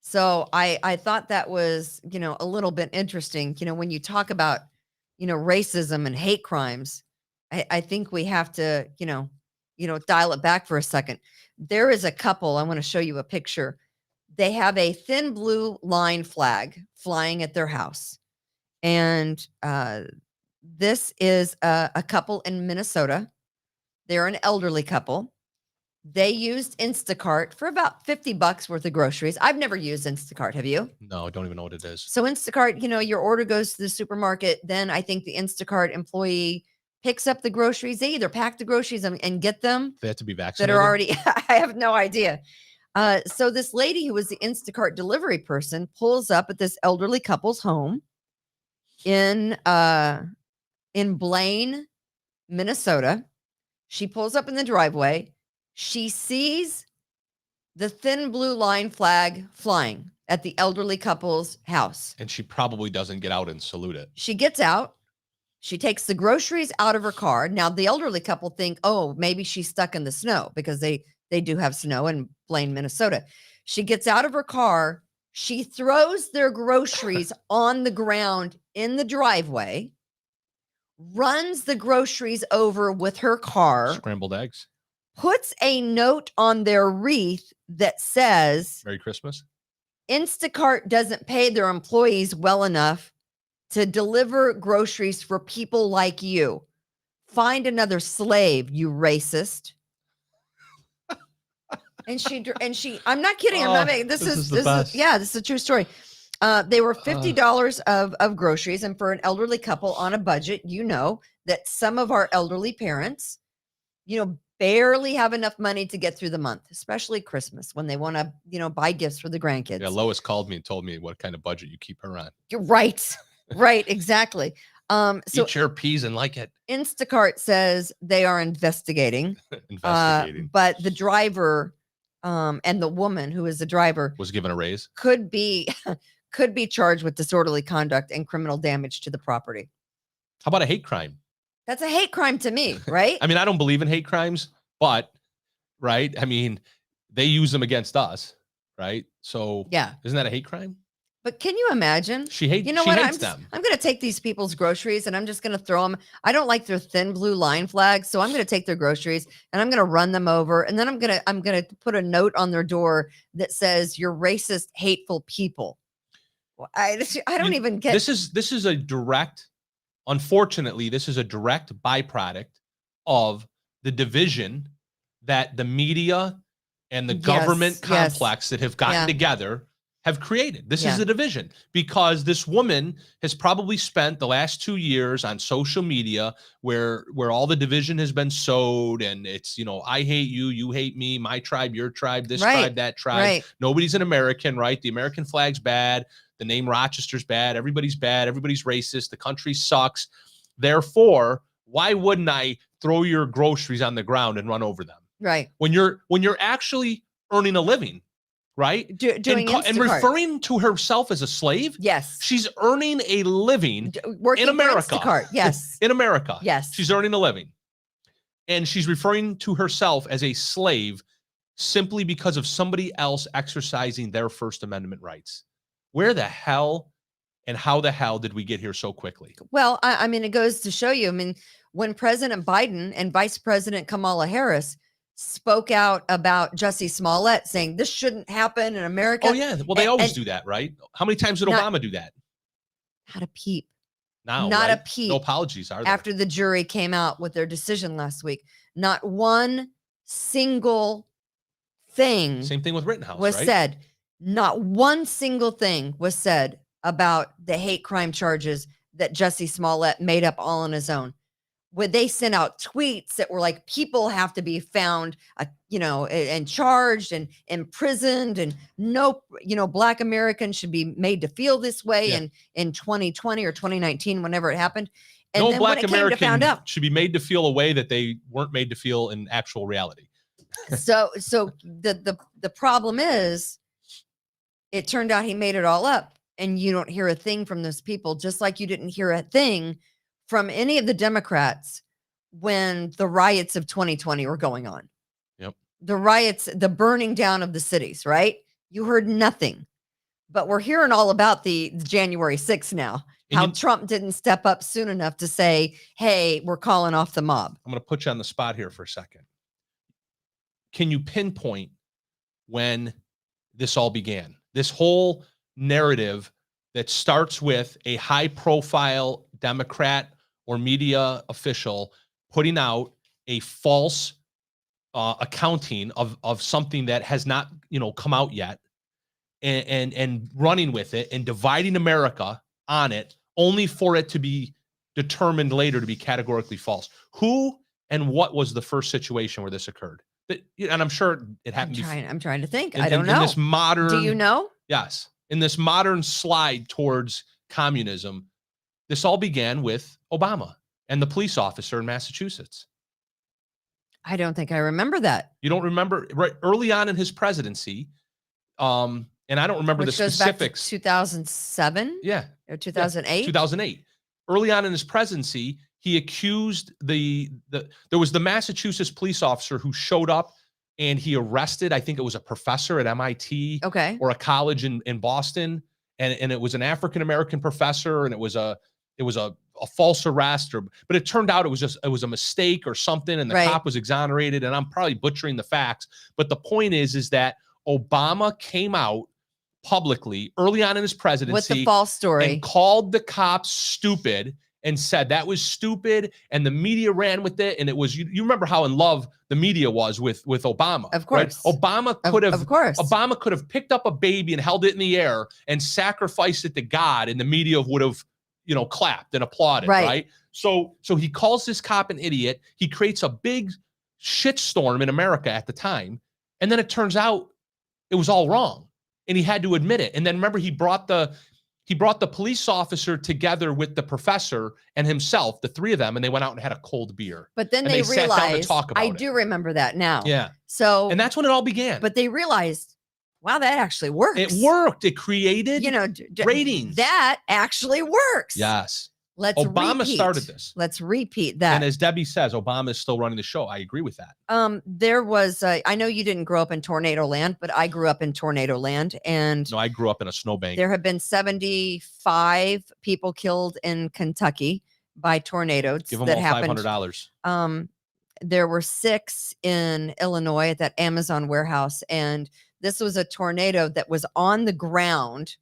So I thought that was, a little bit interesting. When you talk about, racism and hate crimes, I think we have to, dial it back for a second. There is a couple, I want to show you a picture. They have a thin blue line flag flying at their house. And this is a couple in Minnesota. They're an elderly couple. They used Instacart for about $50 worth of groceries. I've never used Instacart. Have you? No, I don't even know what it is. So Instacart, your order goes to the supermarket. Then I think the Instacart employee picks up the groceries. They either pack the groceries and get them. They have to be vaccinated. That are already, I have no idea. So this lady who was the Instacart delivery person pulls up at this elderly couple's home in Blaine, Minnesota. She pulls up in the driveway. She sees the thin blue line flag flying at the elderly couple's house. And she probably doesn't get out and salute it. She gets out. She takes the groceries out of her car. Now the elderly couple think, oh, maybe she's stuck in the snow because they do have snow in Blaine, Minnesota. She gets out of her car. She throws their groceries on the ground in the driveway, runs the groceries over with her car, Scrambled eggs. puts a note on their wreath that says, Merry Christmas. Instacart doesn't pay their employees well enough to deliver groceries for people like you. Find another slave, you racist. And she, I'm not kidding. I'm not making, this is a true story. They were $50 of groceries. And for an elderly couple on a budget, you know that some of our elderly parents, barely have enough money to get through the month, especially Christmas when they want to, buy gifts for the grandkids. Yeah, Lois called me and told me what kind of budget you keep her on. You're right. Right. Exactly. So eat your peas and like it. Instacart says they are investigating. But the driver and the woman who is the driver was given a raise. Could be charged with disorderly conduct and criminal damage to the property. How about a hate crime? That's a hate crime to me, right? I mean, I don't believe in hate crimes, but right? I mean, they use them against us, right? So yeah, isn't that a hate crime? But can you imagine? She hates. You know what? I'm going to take these people's groceries and I'm just going to throw them. I don't like their thin blue line flags, so I'm going to take their groceries and I'm going to run them over, and then I'm going to put a note on their door that says, "You're racist, hateful people." Well, I don't even get. This is a direct. Unfortunately, this is a direct byproduct of the division that the media and the government complex that have gotten together have created. This is a division because this woman has probably spent the last 2 years on social media where all the division has been sowed, and it's, I hate you, you hate me, my tribe, your tribe, this tribe, that tribe. Right. Nobody's an American, right? The American flag's bad. The name Rochester's bad. Everybody's bad. Everybody's racist. The country sucks. Therefore, why wouldn't I throw your groceries on the ground and run over them? Right. When you're actually earning a living, right? And referring to herself as a slave. Yes. She's earning a living working in America. Instacart. Yes. In America. Yes. She's earning a living. And she's referring to herself as a slave simply because of somebody else exercising their First Amendment rights. Where the hell and how the hell did we get here so quickly? Well, I mean, it goes to show you, when President Biden and Vice President Kamala Harris spoke out about Jussie Smollett saying this shouldn't happen in America. Oh, yeah. Well, they always do that, right? How many times did Obama do that? Not a peep. Now, not right? a peep. No apologies, are there? After the jury came out with their decision last week, not one single thing. Same thing with Rittenhouse, was right? said. Not one single thing was said about the hate crime charges that Jussie Smollett made up all on his own. When they sent out tweets that were like, people have to be found, and charged and imprisoned, and no, Black Americans should be made to feel this way in 2020 or 2019, whenever it happened. And no Black American should be made to feel a way that they weren't made to feel in actual reality. So the problem is, it turned out he made it all up, and you don't hear a thing from those people, just like you didn't hear a thing from any of the Democrats when the riots of 2020 were going on. Yep. The riots, the burning down of the cities, right? You heard nothing. But we're hearing all about the January 6th now. How Trump didn't step up soon enough to say, hey, we're calling off the mob. I'm going to put you on the spot here for a second. Can you pinpoint when this all began? This whole narrative that starts with a high-profile Democrat or media official putting out a false accounting of something that has not, come out yet, and running with it and dividing America on it, only for it to be determined later to be categorically false. Who and what was the first situation where this occurred? And I'm sure it happened. I'm trying to think. I don't know. In this modern, do you know? Yes. In this modern slide towards communism, this all began with Obama and the police officer in Massachusetts. I don't think I remember that. You don't remember? Right early on in his presidency, and I don't remember the specifics. Back to 2007? Yeah. Or 2008? 2008. early on in his presidency, he accused there was the Massachusetts police officer who showed up and he arrested, I think it was a professor at MIT Okay. or a college in Boston. And it was an African-American professor, and it was a false arrest, but it turned out it was a mistake or something, and the Right. cop was exonerated. And I'm probably butchering the facts, but the point is that Obama came out publicly early on in his presidency With the false story. and called the cops stupid and said that was stupid, and the media ran with it. And it was you remember how in love the media was with Obama. Of course. Right? Obama could have picked up a baby and held it in the air and sacrificed it to God, and the media would have, clapped and applauded. Right. So he calls this cop an idiot. He creates a big shitstorm in America at the time. And then it turns out it was all wrong. And he had to admit it. And then remember, he brought the police officer together with the professor and himself, the three of them, and they went out and had a cold beer. But then and they sat down to realized, talk about I it. do remember that now. Yeah. So, And that's when it all began. but they realized, wow, that actually works. It worked. It created ratings. That actually works. Yes. Obama started this. Let's repeat that. And as Debbie says, Obama is still running the show. I agree with that. There was, I know you didn't grow up in tornado land, but I grew up in tornado land. And No, I grew up in a snowbank. there have been 75 people killed in Kentucky by tornadoes. Give them that all happened. $500. There were 6 in Illinois at that Amazon warehouse. And this was a tornado that was on the ground.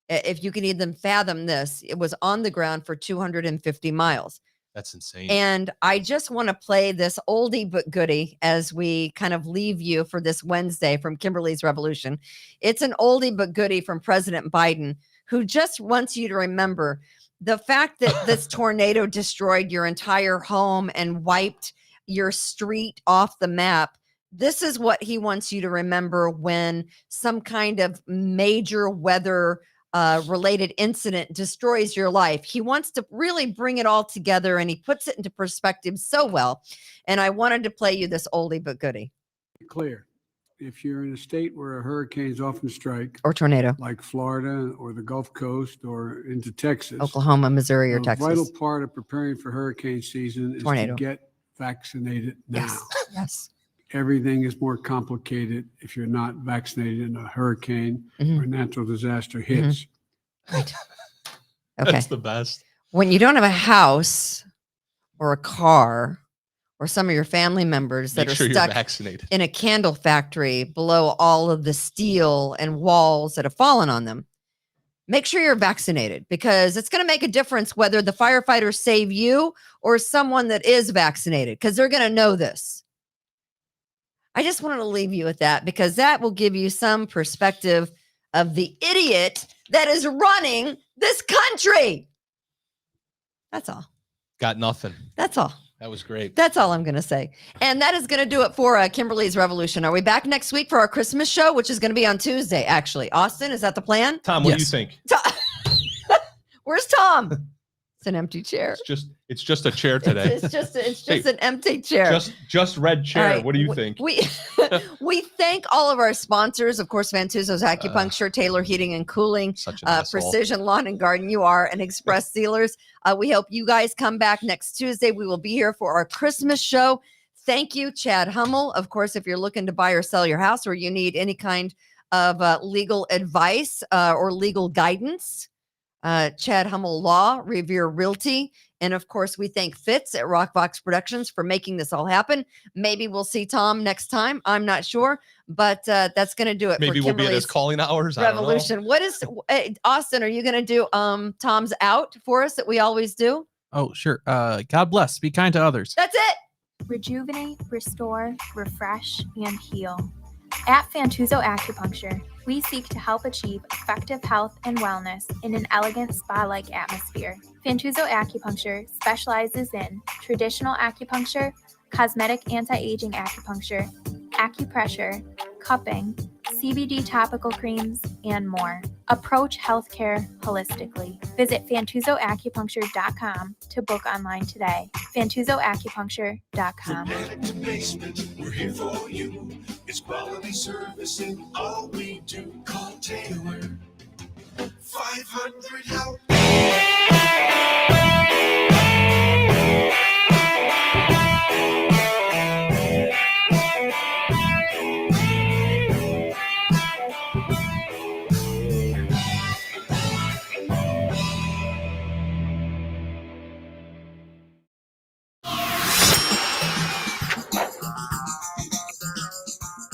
If you can even fathom this, it was on the ground for 250 miles. That's insane. And I just want to play this oldie but goodie as we kind of leave you for this Wednesday from Kimberly's Revolution. It's an oldie but goodie from President Biden, who just wants you to remember the fact that this tornado destroyed your entire home and wiped your street off the map. This is what he wants you to remember when some kind of major weather related incident destroys your life. He wants to really bring it all together, and he puts it into perspective so well. And I wanted to play you this oldie but goodie. Clear. If you're in a state where hurricanes often strike, Or tornado. like Florida or the Gulf Coast or into Texas, Oklahoma, Missouri, or a Texas. vital part of preparing for hurricane season is Tornado. to get vaccinated now. Yes. Yes. Everything is more complicated if you're not vaccinated and a hurricane Mhm. or natural disaster hits. Right. Okay. That's the best. When you don't have a house or a car or some of your family members that Make are sure you're stuck vaccinated. in a candle factory below all of the steel and walls that have fallen on them, make sure you're vaccinated, because it's going to make a difference whether the firefighters save you or someone that is vaccinated, because they're going to know this. I just wanted to leave you with that, because that will give you some perspective of the idiot that is running this country. That's all. Got nothing. That's all. That was great. That's all I'm going to say. And that is going to do it for Kimberly's Revolution. Are we back next week for our Christmas show, which is going to be on Tuesday, actually? Austin, is that the plan? Tom, what do you Yes. think? Where's Tom? It's an empty chair. It's just a chair today. It's just Hey, an empty chair. Just red chair. All right, What do you think? We we thank all of our sponsors, of course, Vantuzzo's Acupuncture, Taylor Heating and Cooling, Such an asshole. Precision Lawn and Garden, you are, and Express Sealers. We hope you guys come back next Tuesday. We will be here for our Christmas show. Thank you, Chad Hummel. Of course, if you're looking to buy or sell your house, or you need any kind of legal advice or legal guidance, Chad Hummel Law, Revere Realty. And of course, we thank Fitz at Rockbox Productions for making this all happen. Maybe we'll see Tom next time. I'm not sure, but that's going to do it. Maybe for we'll be at his Kimberly's calling hours. I don't know. Revolution. What is Austin? Are you going to do Tom's out for us that we always do? Oh, sure. God bless. Be kind to others. That's it. Rejuvenate, restore, refresh, and heal. At Fantuzzo Acupuncture, we seek to help achieve effective health and wellness in an elegant spa-like atmosphere. Fantuzzo Acupuncture specializes in traditional acupuncture, cosmetic anti-aging acupuncture, acupressure, cupping, CBD topical creams, and more. Approach healthcare holistically. Visit fantuzzoacupuncture.com to book online today. fantuzzoacupuncture.com. Attic to basement, we're here for you. It's quality service in all we do. Call Taylor. 500 help.